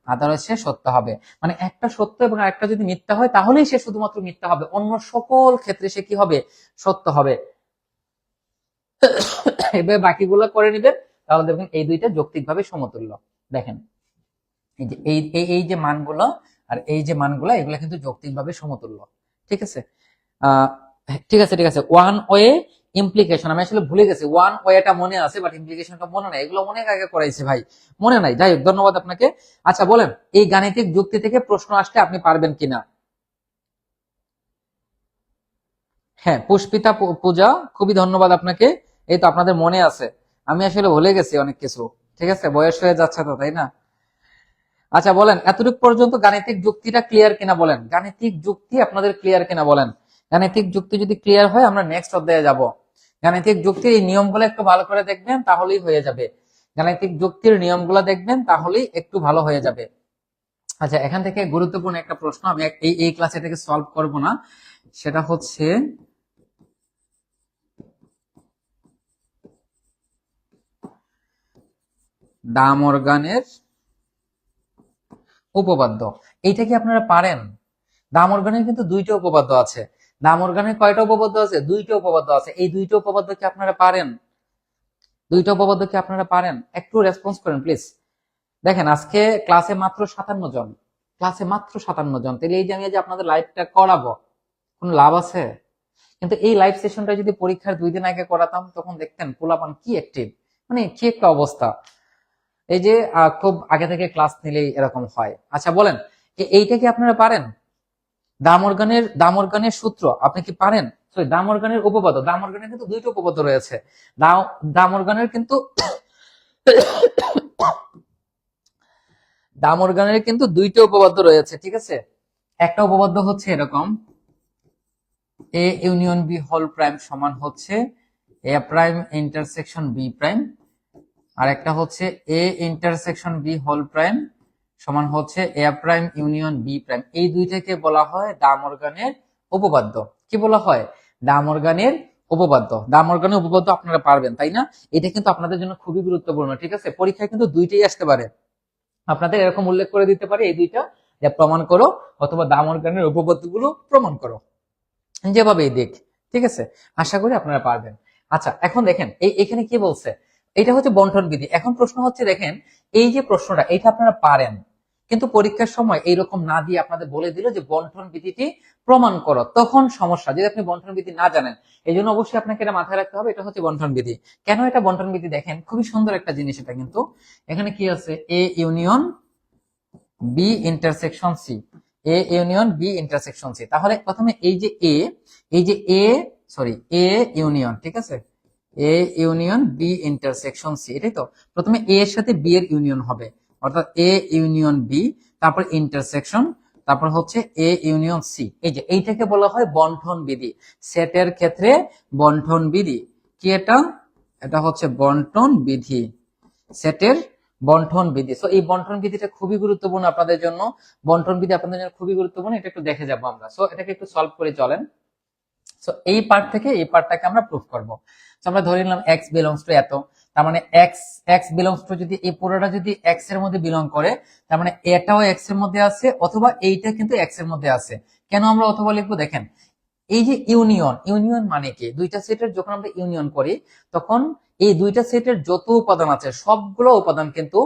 আদারওয়াইজ সে সত্য হবে। মানে একটা সত্য এবং আরেকটা যদি মিথ্যা হয় তাহলেই সে শুধুমাত্র মিথ্যা হবে, অন্য সকল ক্ষেত্রে সে কি হবে? সত্য হবে। এবার বাকিগুলো করে নিবেন, তাহলে দেখবেন এই দুইটা যৌক্তিকভাবে সমতুল্য। দেখেন এই যে এই যে মানগুলো আর এই যে মানগুলো, এগুলো কিন্তু যৌক্তিকভাবে সমতুল্য, ঠিক আছে? আহ ঠিক আছে ঠিক আছে, ওয়ান ওয়ে ইমপ্লিকেশন আমি আসলে ভুলে গেছি, ওয়ান ওয়েটা মনে আছে বাট ইমপ্লিকেশনটা মনে নাই, এগুলো অনেক আগে করাইছে ভাই, মনে নাই। যাই হোক, ধন্যবাদ আপনাকে। আচ্ছা বলেন, এই গাণিতিক যুক্তি থেকে প্রশ্ন আসলে আপনি পারবেন কিনা? হ্যাঁ, পুষ্পিতা পূজা, খুবই ধন্যবাদ আপনাকে। এই তো আপনাদের মনে আছে, আমি আসলে ভুলে গেছি অনেক কিছু, ঠিক আছে, বয়স হয়ে যাচ্ছে তো, তাই না? আচ্ছা বলেন, এতটুকু পর্যন্ত গাণিতিক যুক্তিটা ক্লিয়ার কিনা বলেন, গাণিতিক যুক্তি আপনাদের ক্লিয়ার কিনা বলেন। গাণিতিক যুক্তি যদি ক্লিয়ার হয় আমরা নেক্সট অধ্যায়ে যাব। গাণিতিক যুক্তির এই নিয়মগুলো একটু ভালো করে দেখবেন তাহলেই হয়ে যাবে, গাণিতিক যুক্তির নিয়মগুলো দেখবেন তাহলেই একটু ভালো হয়ে যাবে। আচ্ছা এখান থেকে গুরুত্বপূর্ণ একটা প্রশ্ন, আমি এই ক্লাসে এটাকে সলভ করব না, সেটা হচ্ছে ডা মর্গানের উপপাদ্য। এইটা কি আপনারা পারেন? ডা মর্গানের কিন্তু দুইটা উপপাদ্য আছে। ডা মর্গানের কয়টা উপপাদ্য আছে? দুইটা উপপাদ্য আছে। এই দুইটা উপপাদ্য কি আপনারা পারেন? দুইটা উপপাদ্য কি আপনারা পারেন? একটু রেসপন্স করেন প্লিজ। দেখেন আজকে ক্লাসে মাত্র 57 জন, ক্লাসে মাত্র 57 জন, তাহলে এই যে আমি যে আপনাদের লাইভটা করাবো কোন লাভ আছে? কিন্তু এই লাইভ সেশনটা যদি পরীক্ষার 2 দিন আগে করাতাম তখন দেখতেন পোলাপান কি অ্যাক্টিভ, মানে কি একটা অবস্থা। এই যে খুব আগে থেকে ক্লাস নিলেই এরকম হয়। আচ্ছা বলেন, এইটা কি আপনারা পারেন? দামর্গানের সূত্র আপনি কি পারেন? সরি, দামর্গানের উপপাদ্য, দামর্গানের কিন্তু দুইটা উপপাদ্য রয়েছে। দামর্গানের কিন্তু দামোর্গানের কিন্তু দুইটা উপপাদ্য রয়েছে, ঠিক আছে। একটা উপপাদ্য হচ্ছে এরকম, A union B whole prime সমান হচ্ছে A prime intersection B prime, আর একটা হচ্ছে A intersection B whole prime সমান হচ্ছে A prime union B prime. এই দুইটাকে বলা হয় দামোর্গানের উপপাদ্য। কি বলা হয়? দামোর্গানের উপপাদ্য। দামোর্গানের উপপাদ্য আপনারা পারবেন, তাই না? এটা কিন্তু আপনাদের জন্য খুবই গুরুত্বপূর্ণ, ঠিক আছে। পরীক্ষায় কিন্তু দুইটাই আসতে পারে, আপনাদের এরকম উল্লেখ করে দিতে পারে এই দুইটা, যা প্রমাণ করো অথবা দামোর্গানের উপপাদ্যগুলো প্রমাণ করো, যেভাবেই দেখ, ঠিক আছে। আশা করি আপনারা পারবেন। আচ্ছা, এখন দেখেন এখানে কি বলছে, এটা হচ্ছে বন্টন বিধি। এখন প্রশ্ন হচ্ছে, দেখেন এই যে প্রশ্নটা, এটা আপনারা পারেন, কিন্তু পরীক্ষার সময় এইরকম না দিয়ে আপনাদের বলে দিল যে বন্টন বিধিটি প্রমাণ করো, তখন সমস্যা, যদি আপনি বন্টন বিধি না জানেন। এই জন্য অবশ্যই আপনাকে এটা মাথায় রাখতে হবে, এটা হচ্ছে বন্টন বিধি। কেন এটা বন্টন বিধি? দেখেন খুবই সুন্দর একটা জিনিস এটা, কিন্তু এখানে কি আছে, A union B intersection C, A union B intersection C. তাহলে প্রথমে এই যে এ, এই যে এ, সরি, এ ইউনিয়ন, ঠিক আছে, A union B intersection C, এটাই তো। প্রথমে এ এর সাথে বি এর ইউনিয়ন হবে, অর্থাৎ এ ইউনিয়ন বি, তারপর ইন্টারসেকশন, তারপর হচ্ছে এ ইউনিয়ন সি। এই যে এইটাকে বলা হয় বন্টন বিধি। সেটের ক্ষেত্রে বন্টন বিধি কি? এটা এটা হচ্ছে বন্টন বিধি, সেটের বন্টন বিধি। সো এই বন্টন বিধিটা খুবই গুরুত্বপূর্ণ আপনাদের জন্য। বন্টন বিধি আপনাদের জন্য খুবই গুরুত্বপূর্ণ, এটা একটু দেখে যাবো আমরা। সো এটাকে একটু সলভ করে চলেন। সো এই পার্ট থেকে এই পার্টটাকে আমরা প্রুফ করব। সো আমরা ধরে নিলাম x বিলংস টু এত, তার মানে x বিলংস টু, যদি এই পুরোটা যদি x এর মধ্যে বিলং করে, তার মানে এটাও x এর মধ্যে আছে, অথবা এইটা কিন্তু x এর মধ্যে আছে। কেন আমরা অথবা লিখবো? দেখেন এই যে ইউনিয়ন, ইউনিয়ন মানে কি? দুইটা সেটের যখন আমরা ইউনিয়ন করি, তখন এই দুইটা সেটের যত উপাদান আছে সবগুলো উপাদান কিন্তু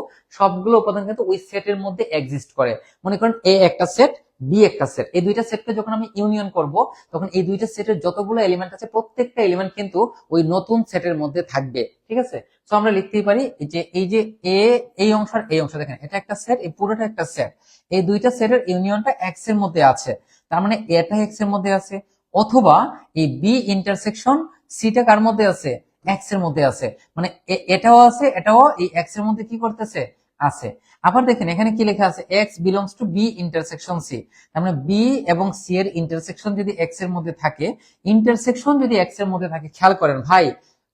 ওই সেটের মধ্যে এক্সিস্ট করে। মনে করেন এ একটা সেট, বি একটা সেট, এই দুইটা সেটকে যখন আমি ইউনিয়ন করব, তখন এই দুইটা সেটের যতগুলো এলিমেন্ট আছে প্রত্যেকটা এলিমেন্ট কিন্তু ওই নতুন সেটের মধ্যে থাকবে, ঠিক আছে। তো আমরা লিখতেই পারি যে এই যে এ, এই অংশ আর এই অংশ, দেখেন এটা একটা সেট, এই পুরোটা একটা সেট, এই দুইটা সেটের ইউনিয়নটা এক্স এর মধ্যে আছে, তার মানে এটা এক্স এর মধ্যে আছে। অথবা এই বি ইন্টারসেকশন সিটা কার মধ্যে আছে? এক্স এর মধ্যে আছে, মানে এটাও আছে, এটাও এই এক্স এর মধ্যে কি করতেছে? আছে। আবার দেখেন এখানে কি লেখা আছে, X belongs to B intersection C, তার মানে বি এবং সি এর ইন্টারসেকশন যদি এক্স এর মধ্যে থাকে, ইন্টারসেকশন যদি এক্স এর মধ্যে থাকে, খেয়াল করেন ভাই,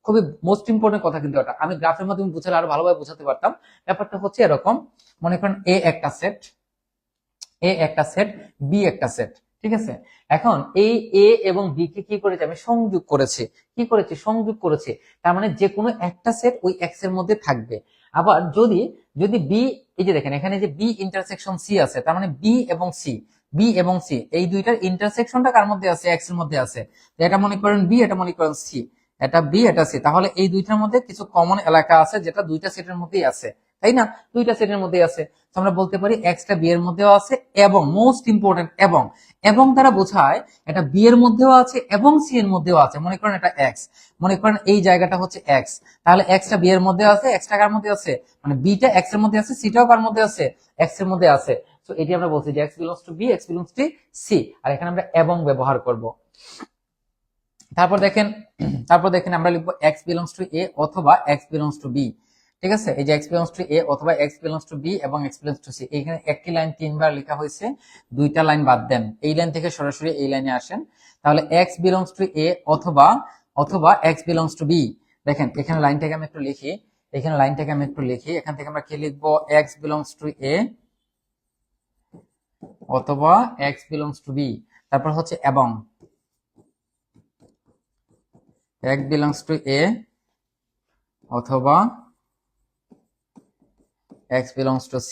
খুবই মোস্ট ইম্পর্টেন্ট কথা কিন্তু এটা, আমি গ্রাফের মাধ্যমে বুঝালে আরো ভালোভাবে বোঝাতে পারতাম। ব্যাপারটা হচ্ছে এরকম, মনে করেন এ একটা সেট, বি একটা সেট, ঠিক আছে। এখন এই এ এবং বি কে কি করেছি? আমি সংযোগ করেছি। কি করেছি? সংযোগ করেছি। তার মানে যে কোনো একটা সেট ওই এক্স এর মধ্যে থাকবে। আবার যদি যদি বি, এই যে দেখেন এখানে যে বি ইন্টারসেকশন সি আছে, তার মানে বি এবং সি এই দুইটার ইন্টারসেকশনটা কার মধ্যে আছে? এক্স এর মধ্যে আছে। এটা মনে করেন বি, এটা মনে করেন সি, এটা বি, এটা সি, তাহলে এই দুইটার মধ্যে কিছু কমন এলাকা আছে যেটা দুইটা সেটের মধ্যেই আছে, তাই না? দুইটা সেটের মধ্যেই আছে। তো আমরা বলতে পারি এক্সটা বি এর মধ্যেও আছে, এবং মোস্ট ইম্পর্টেন্ট এবং দ্বারা বোঝায় এটা বি এর মধ্যেও আছে এবং সি এর মধ্যেও আছে। মনে করেন এটা এক্স, মনে করেন এই জায়গাটা হচ্ছে এক্স, তাহলে এক্সটা বি এর মধ্যে আছে, এক্সটা কার মধ্যে আছে? মানে বিটা এক্স এর মধ্যে আছে, সিটাও কার মধ্যে আছে? এক্স এর মধ্যে আছে। তো এটি আমরা বলছি যে X belongs to B, X belongs to C, আর এখানে আমরা এবং ব্যবহার করব। তারপর দেখেন আমরা লিখবো এক্স বিলংস টু এ অথবা এক্স বিলংস টু বি, ঠিক আছে। এই যে এক্স বিলংস টু এ অথবা এক্স বিলংস টু বি এবং এক্স বিলংস টু সি, এখানে একটি লাইন তিনবার লেখা হয়েছে, দুইটা লাইন বাদ দেন, এই লাইন থেকে সরাসরি এই লাইনে আসেন। তাহলে এক্স বিলংস টু এ অথবা অথবা এক্স বিলংস টু বি। দেখেন এখানে লাইনটাকে আমি একটু লিখি, এখান থেকে আমরা কি লিখবো? এক্স বিলংস টু এ অথবা এক্স বিলংস টু বি, তারপর হচ্ছে এবং x belongs to a অথবা x belongs to c।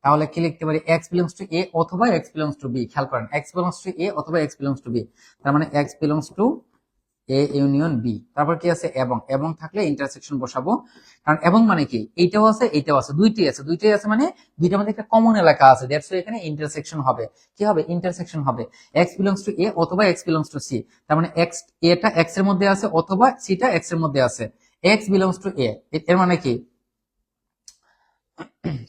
তাহলে কি লিখতে পারি? x belongs to a অথবা x belongs to b। খেয়াল করেন x belongs to a অথবা x belongs to b, তার মানে x belongs to a union b। তারপর কি আছে? এবং থাকলে ইন্টারসেকশন বসাবো, কারণ এবং মানে কি, এইটাও আছে এইটাও আছে, দুইটাই আছে, মানে দুইটার মধ্যে একটা কমন এলাকা আছে, দ্যাটস ওয়াই এখানে ইন্টারসেকশন হবে। কি হবে? ইন্টারসেকশন হবে। x belongs to a অথবা x belongs to c, তার মানে x, এটা x এর মধ্যে আছে অথবা c টা x এর মধ্যে আছে। x belongs to a এর মানে কি,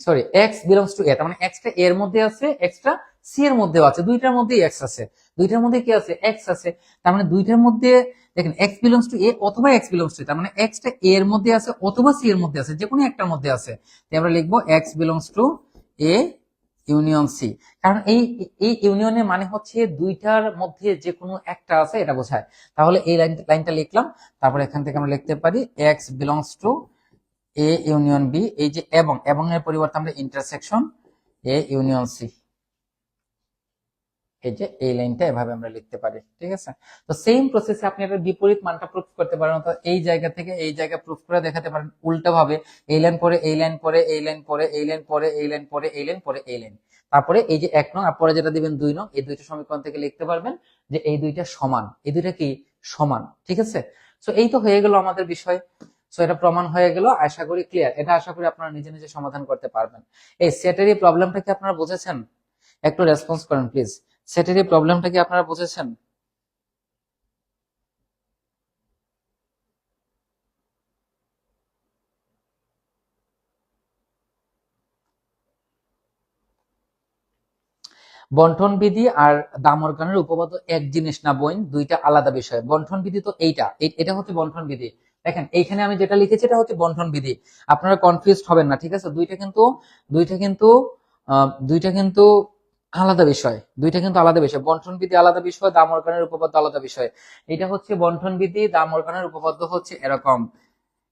sorry, x belongs to a, তার মানে x টা a এর মধ্যে আছে, x টা c এর মধ্যেও আছে, দুইটার মধ্যেই x আছে, দুইটার মধ্যে কি আছে? x আছে। তার মানে দুইটার মধ্যে দেখেন x belongs to a অথবা x belongs to, তার মানে x টা a এর মধ্যে আছে অথবা c এর মধ্যে আছে, যে কোনো একটার মধ্যে আছে। তাই আমরা লিখবো x belongs to A union C. কারণ এই এই ইউনিয়নের মানে হচ্ছে দুইটার মধ্যে যে কোনো একটা আছে এটা বোঝায়। তাহলে এই লাইনটা লিখলাম, তারপর এখান থেকে আমরা লিখতে পারি X belongs to A union B. এই যে এবং এর পরিবর্তে আমরা ইন্টারসেকশন এ ইউনিয়ন সি, এই যে এই লাইনটা এভাবে আমরা লিখতে পারি। ঠিক আছে, তো সেম প্রসেসে আপনি একটা বিপরীত মানটা প্রুফ করতে পারেন, অর্থাৎ এই জায়গা থেকে এই জায়গা প্রুফ করে দেখাতে পারেন উল্টা ভাবে। এই লাইন পরে এই লাইন পরে এই লাইন পরে এই লাইন পরে এই লাইন পরে এই লাইন পরে এই লাইন, তারপরে এই যে 1 নং আর পরে যেটা দিবেন 2 নং, এই দুইটা সমীকরণ থেকে লিখতে পারবেন যে এই দুইটা সমান, এই দুইটা কি সমান। ঠিক আছে, সো এই তো হয়ে গেল আমাদের বিষয়। সো এটা প্রমাণ হয়ে গেল, আশা করি ক্লিয়ার। এটা আশা করি আপনারা নিজে নিজে সমাধান করতে পারবেন। এই সেটের এই প্রবলেমটা কি আপনারা বুঝেছেন? একটু রেসপন্স করেন প্লিজ। সেটের এই প্রবলেমটা কি আপনারা বুঝেছেন? বন্টন বিধি আর দামরগানের উপপাদ্য এক জিনিস না বোন, দুইটা আলাদা বিষয়। বন্টন বিধি তো এটা হচ্ছে বন্টন বিধি। দেখেন এইখানে আমি যেটা লিখেছি এটা হচ্ছে বন্টন বিধি, আপনারা কনফিউজড হবেন না। ঠিক আছে, দুইটা কিন্তু দুইটা কিন্তু আলাদা বিষয়, দুইটা কিন্তু আলাদা বিষয়। বন্টন বিধি আলাদা বিষয়, দামরগানের উপপাদ্য আলাদা বিষয়। এটা হচ্ছে বন্টন বিধি, দামরগানের উপপাদ্য হচ্ছে এরকম,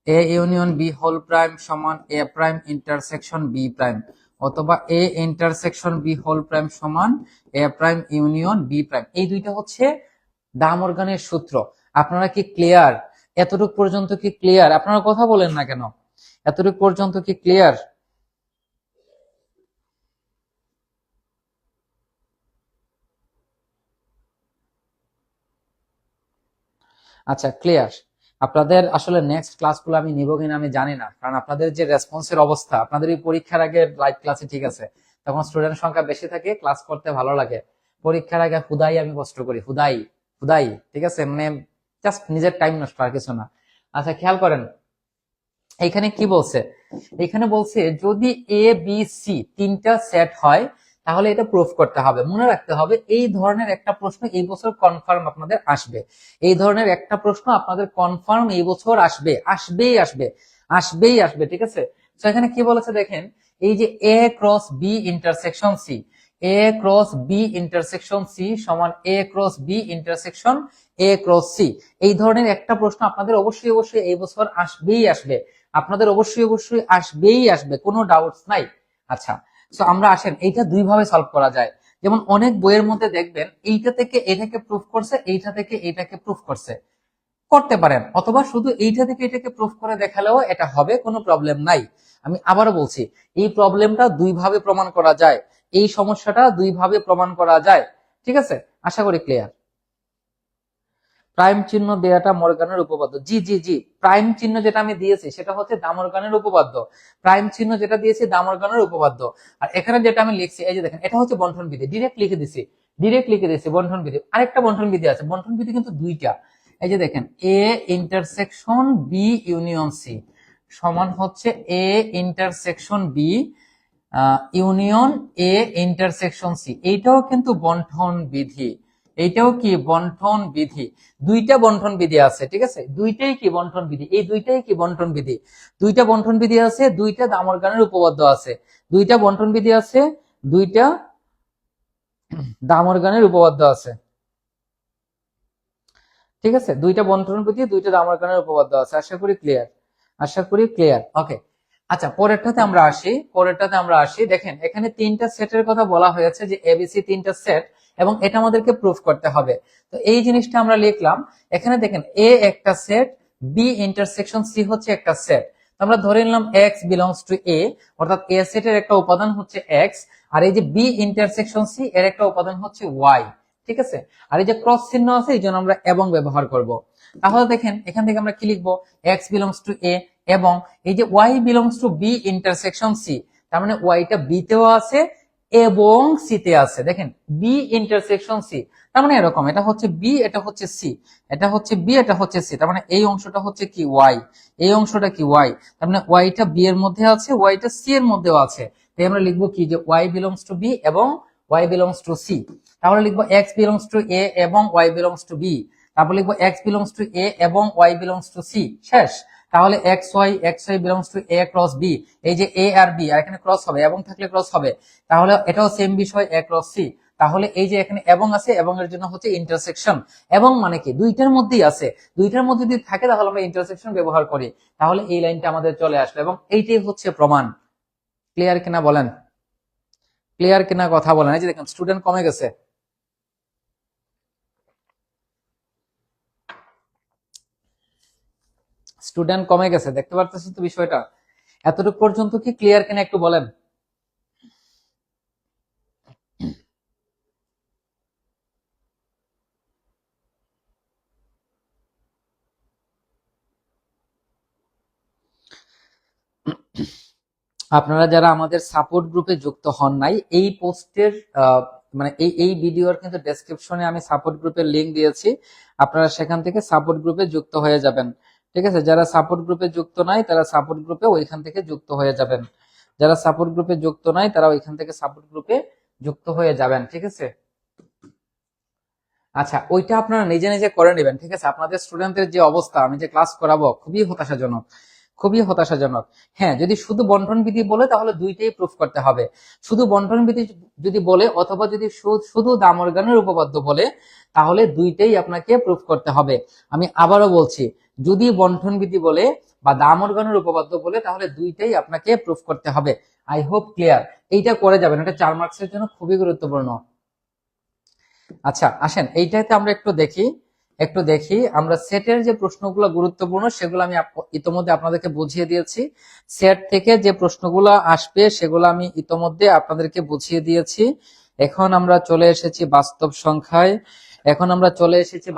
A union B whole prime সমান A prime intersection B prime, অথবা A intersection B whole prime সমান A prime union B prime. এই দুইটা হচ্ছে দামরগানের সূত্র। আপনারা কি ক্লিয়ার? এতটুকু পর্যন্ত কি ক্লিয়ার? আপনারা কথা বলেন না কেন? এতটুকু পর্যন্ত কি ক্লিয়ার? আচ্ছা, ক্লিয়ার। আপনাদের আসলে নেক্সট ক্লাসগুলো আমি নিব কিনা আমি জানি না, কারণ আপনাদের যে রেসপন্সের অবস্থা, আপনাদের এই পরীক্ষার আগে লাইভ ক্লাসে ঠিক আছে, তখন স্টুডেন্ট সংখ্যা বেশি থাকে, ক্লাস করতে ভালো লাগে। পরীক্ষার আগে হুদাই আমি কষ্ট করি, হুদাই হুদাই। ঠিক আছে, মানে জাস্ট নিজের টাইম নষ্ট, আর কিছু না। আচ্ছা, খেয়াল করেন এখানে কি বলছে। এখানে বলছে যদি এ বি সি তিনটা সেট হয় তাহলে এটা প্রুফ করতে হবে। মনে রাখতে হবে এই ধরনের একটা প্রশ্ন এই বছর কনফার্ম আপনাদের আসবে। এই ধরনের একটা প্রশ্ন আপনাদের কনফার্ম এই বছর আসবে, আসবেই আসবে, আসবেই আসবে। ঠিক আছে, তো এখানে কি বলেছে দেখেন, এই যে A cross B intersection C, A cross B intersection C সমান A cross B intersection A cross C. এই ধরনের একটা প্রশ্ন আপনাদের অবশ্যই অবশ্যই এই বছর আসবেই আসবে, আপনাদের অবশ্যই অবশ্যই আসবেই আসবে, কোনো ডাউটস নাই। আচ্ছা, তো আমরা আসেন এইটা দুই ভাবে সলভ করা যায়। যেমন অনেক বইয়ের মধ্যে দেখবেন এইটা থেকে এটাকে প্রুফ করছে, এইটা থেকে এইটাকে প্রুফ করছে, করতে পারেন, অথবা শুধু এইটা থেকে এটাকে প্রুফ করে দেখালেও এটা হবে, কোনো প্রবলেম নাই। আমি আবারও বলছি, এই প্রবলেমটা দুই ভাবে প্রমাণ করা যায়, এই সমস্যাটা দুই ভাবে প্রমাণ করা যায়। ঠিক আছে, আশা করি ক্লিয়ার। প্রাইম চিহ্ন দেয়াটা মর্গানের উপপাদ্য, জি জি জি, প্রাইম চিহ্ন যেটা আমি দিয়েছি সেটা হচ্ছে দামরগানের উপপাদ্য। প্রাইম চিহ্ন যেটা দিয়েছি দামরগানের উপপাদ্য। আর এখানে যেটা আমি লিখছি, এই যে দেখেন, এটা হচ্ছে বন্টন বিধি, ডিরেক্ট লিখে দিছি, ডিরেক্ট লিখে দিছি বন্টন বিধি। আরেকটা বন্টন বিধি আছে, বন্টন বিধি কিন্তু দুইটা। এই যে দেখেন, A intersection B union C সমান হচ্ছে A intersection B union A intersection C. এইটাও কিন্তু বন্টন বিধি, এইটাও কি বন্টন বিধি। দুইটা বন্টন বিধি আছে। ঠিক আছে, দুইটাই কি বন্টন বিধি, এই দুইটাই কি বন্টন বিধি। দুইটা বন্টন বিধি আছে, দুইটা দামরগানের উপপাদ্য আছে, দুইটা বন্টন বিধি আছে, দুইটা দামরগানের উপপাদ্য আছে। ঠিক আছে, দুইটা বন্টন বিধি, দুইটা দামরগানের উপপাদ্য আছে। আশা করি ক্লিয়ার, আশা করি ক্লিয়ার। ওকে, আচ্ছা পরেরটাতে আমরা আসি। দেখেন এখানে তিনটা সেটের কথা বলা হয়েছে, যে এবিসি তিনটা সেট, এবং এটা আমাদেরকে প্রুফ করতে হবে। তো এই জিনিসটা আমরা লিখলাম। এখানে দেখেন এ একটা সেট, বি ইন্টারসেকশন সি হচ্ছে একটা সেট। আমরা ধরে নিলাম এক্স বিলংস টু এ, অর্থাৎ এ সেটের একটা উপাদান হচ্ছে এক্স, আর এই যে বি ইন্টারসেকশন সি এর একটা উপাদান হচ্ছে ওয়াই। ঠিক আছে, আর এই যে ক্রস চিহ্ন আছে এই জন্য আমরা এবং ব্যবহার করব। তাহলে দেখেন এখান থেকে আমরা কি লিখবো, এক্স বিলংস টু এ, এবং এই যে Y belongs to B intersection C, তার মানে ওয়াইটা বি তেও আছে এবং সি তে আছে। দেখেন বি ইন্টারসেকশন সি, তার মানে এরকম, এটা হচ্ছে বি, এটা হচ্ছে সি, এটা হচ্ছে বি, এটা হচ্ছে সি, তার মানে এই অংশটা হচ্ছে কি ওয়াই, এই অংশটা কি ওয়াই, তার মানে ওয়াইটা বি এর মধ্যে আছে, ওয়াইটা সি এর মধ্যেও আছে। তাই আমরা লিখবো কি, যে ওয়াই বিলংস টু বি এবং ওয়াই বিলংস টু সি। তাহলে লিখবো এক্স বিলংস টু এ এবং ওয়াই বিলংস টু বি, তারপর লিখবো এক্স বিলংস টু এ এবং ওয়াই বিলংস টু সি, শেষ। তাহলে X Y belongs to A cross B, এই যে এ আর বি আর এখানে ক্রস হবে, এবং থাকলে ক্রস হবে, তাহলে এটাও সেম বিষয় এ ক্রস সি। তাহলে এই যে এখানে এবং আছে, এবং এর জন্য হচ্ছে ইন্টারসেকশন। এবং মানে কি দুইটার মধ্যেই আছে, দুইটার মধ্যে যদি থাকে তাহলে আমরা ইন্টারসেকশন ব্যবহার করি, তাহলে এই লাইনটা আমাদের চলে আসলো, এবং এইটাই হচ্ছে প্রমাণ। ক্লিয়ার কিনা বলেন, ক্লিয়ার কিনা কথা বলেন। এই যে দেখেন স্টুডেন্ট কমে গেছে, স্টুডেন্ট কমে গেছে, দেখতে পারতেছেন তো বিষয়টা? এতটুকু পর্যন্ত কি ক্লিয়ার কিনা একটু বলেন। আপনারা যারা আমাদের সাপোর্ট গ্রুপে যুক্ত হন নাই, এই পোস্টের মানে এই ভিডিওর কিন্তু ডেসক্রিপশনে আমি সাপোর্ট গ্রুপের লিংক দিয়েছি, আপনারা সেখান থেকে সাপোর্ট গ্রুপে যুক্ত হয়ে যাবেন। ঠিক আছে, যারা সাপোর্ট গ্রুপে যুক্ত নাই তারা সাপোর্ট গ্রুপে ওইখান থেকে যুক্ত হয়ে যাবেন, যারা সাপোর্ট গ্রুপে যুক্ত নাই তারা ওইখান থেকে সাপোর্ট গ্রুপে যুক্ত হয়ে যাবেন। ঠিক আছে, আচ্ছা ওইটা আপনারা নিজে নিজে করে নেবেন। ঠিক আছে, আপনাদের স্টুডেন্টদের যে অবস্থা, আমি যে ক্লাস করাবো খুবই হতাশাজনক, খুবই হতাশাজনক। হ্যাঁ, যদি শুধু বন্টন বিধি বলে তাহলে দুইটাই প্রুফ করতে হবে। শুধু বন্টন বিধি যদি বলে, অথবা যদি শুধু দামর্গানের উপপাদ্য বলে, তাহলে দুইটাই আপনাকে প্রুফ করতে হবে। আমি আবারও বলছি, যদি বন্টন বিধি বলে বা দামর্গানের উপপাদ্য বলে, তাহলে দুইটাই আপনাকে প্রুফ করতে হবে। I hope clear. এইটা করে যাবেন, এটা 4 মার্কসের জন্য খুবই গুরুত্বপূর্ণ। আচ্ছা আসেন এইটাতে আমরা একটু দেখি আমরা সেটের যে প্রশ্নগুলো গুরুত্বপূর্ণ সেগুলো আমি ইতোমধ্যে আপনাদেরকে বুঝিয়ে দিয়েছি। সেট থেকে যে প্রশ্নগুলো আসবে সেগুলো আমি ইতোমধ্যে আপনাদেরকে বুঝিয়ে দিয়েছি। এখন আমরা চলে এসেছি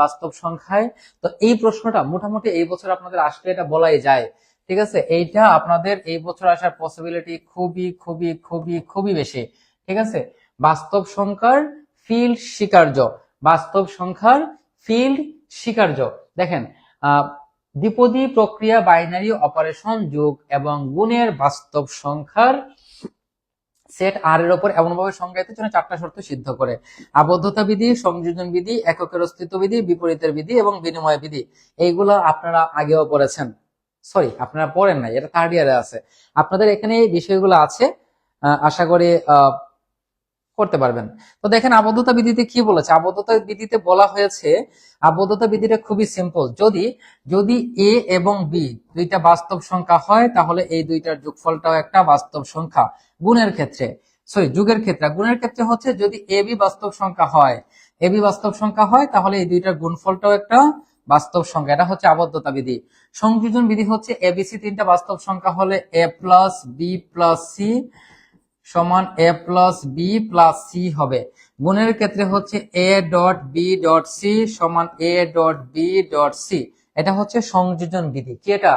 বাস্তব সংখ্যায়, তো এই প্রশ্নটা মোটামুটি এই বছর আপনাদের আসবে এটা বলাই যায়। ঠিক আছে, এইটা আপনাদের এই বছর আসার পসিবিলিটি খুবই খুবই খুবই খুবই বেশি। ঠিক আছে, বাস্তব সংখ্যার ফিল্ড স্বীকার্য, বাস্তব সংখ্যার ফিল্ড স্বীকার্য। দেখেন, দ্বিপদী প্রক্রিয়া, বাইনারি অপারেশন, যোগ এবং গুণের বাস্তব সংখ্যার সেট আর এর উপর এমনভাবে সংজ্ঞায়িত জন্য 4টা শর্ত সিদ্ধ করে: আবদ্ধতা বিধি, সংযোজন বিধি, এককের অস্তিত্ব বিধি, বিপরীতের বিধি এবং বিনিময় বিধি। এইগুলো আপনারা আগেও পড়েছেন, সরি আপনারা পড়েন নাই, এটা 3rd ইয়ারে আছে। আপনাদের এখানে এই বিষয়গুলো আছে, আশা করি করতে পারবেন। তো দেখেন আবদ্ধতা বিধিতে কি বলেছে, আবদ্ধতা বিধিতে বলা হয়েছে, আবদ্ধতা বিধিটা খুবই সিম্পল। যদি এ এবং বি দুইটা বাস্তব সংখ্যা হয় তাহলে এই দুইটার যোগফলটাও একটা বাস্তব সংখ্যা। গুণের ক্ষেত্রে, যোগের ক্ষেত্রে, গুণের ক্ষেত্রে হচ্ছে যদি এ বি বাস্তব সংখ্যা হয়, তাহলে এই দুইটার গুণফলটাও একটা বাস্তব সংখ্যা। এটা হচ্ছে আবদ্ধতা বিধি। সংযোজন বিধি হচ্ছে এবিসি 3টা বাস্তব সংখ্যা হলে A plus B plus C সমান A plus B plus C হবে। গুণের ক্ষেত্রে হচ্ছে A dot B dot C সমান A dot B dot C. এটা হচ্ছে সংযোজন বিধি। কি এটা?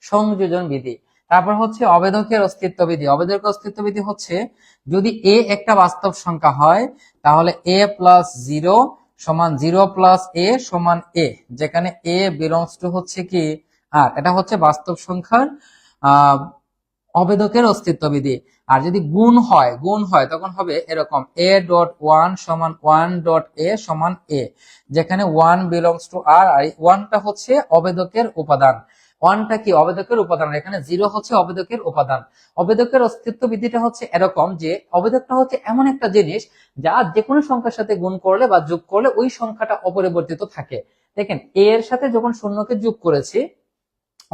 সংযোজন বিধি। তারপর হচ্ছে অবেধকের অস্তিত্ব বিধি। অবেধকের অস্তিত্ব বিধি হচ্ছে যদি এ একটা বাস্তব সংখ্যা হয় তাহলে এ প্লাস 0 সমান 0 প্লাস এ সমান এ, যেখানে এ বিলংস টু হচ্ছে কি আর। এটা হচ্ছে বাস্তব সংখ্যার অবেধকের অস্তিত্ব বিধি। আর যদি গুণ হয় তখন হবে এরকম: এ ডট ওয়ান সমান ওয়ান ডট এ সমান এ, যেখানে ওয়ান বিলংস টু আর, আর ওয়ানটা হচ্ছে অবেধকের উপাদান। ওয়ানটা কি? অবেধকের উপাদান। এখানে 0 হচ্ছে অবেধকের উপাদান। অবেধকের অস্তিত্ব বিধিটা হচ্ছে এরকম যে অবেধকটা হচ্ছে এমন একটা জিনিস যা যে কোনো সংখ্যার সাথে গুণ করলে বা যোগ করলে ওই সংখ্যাটা অপরিবর্তিত থাকে। দেখেন এ এর সাথে যখন শূন্যকে যোগ করেছি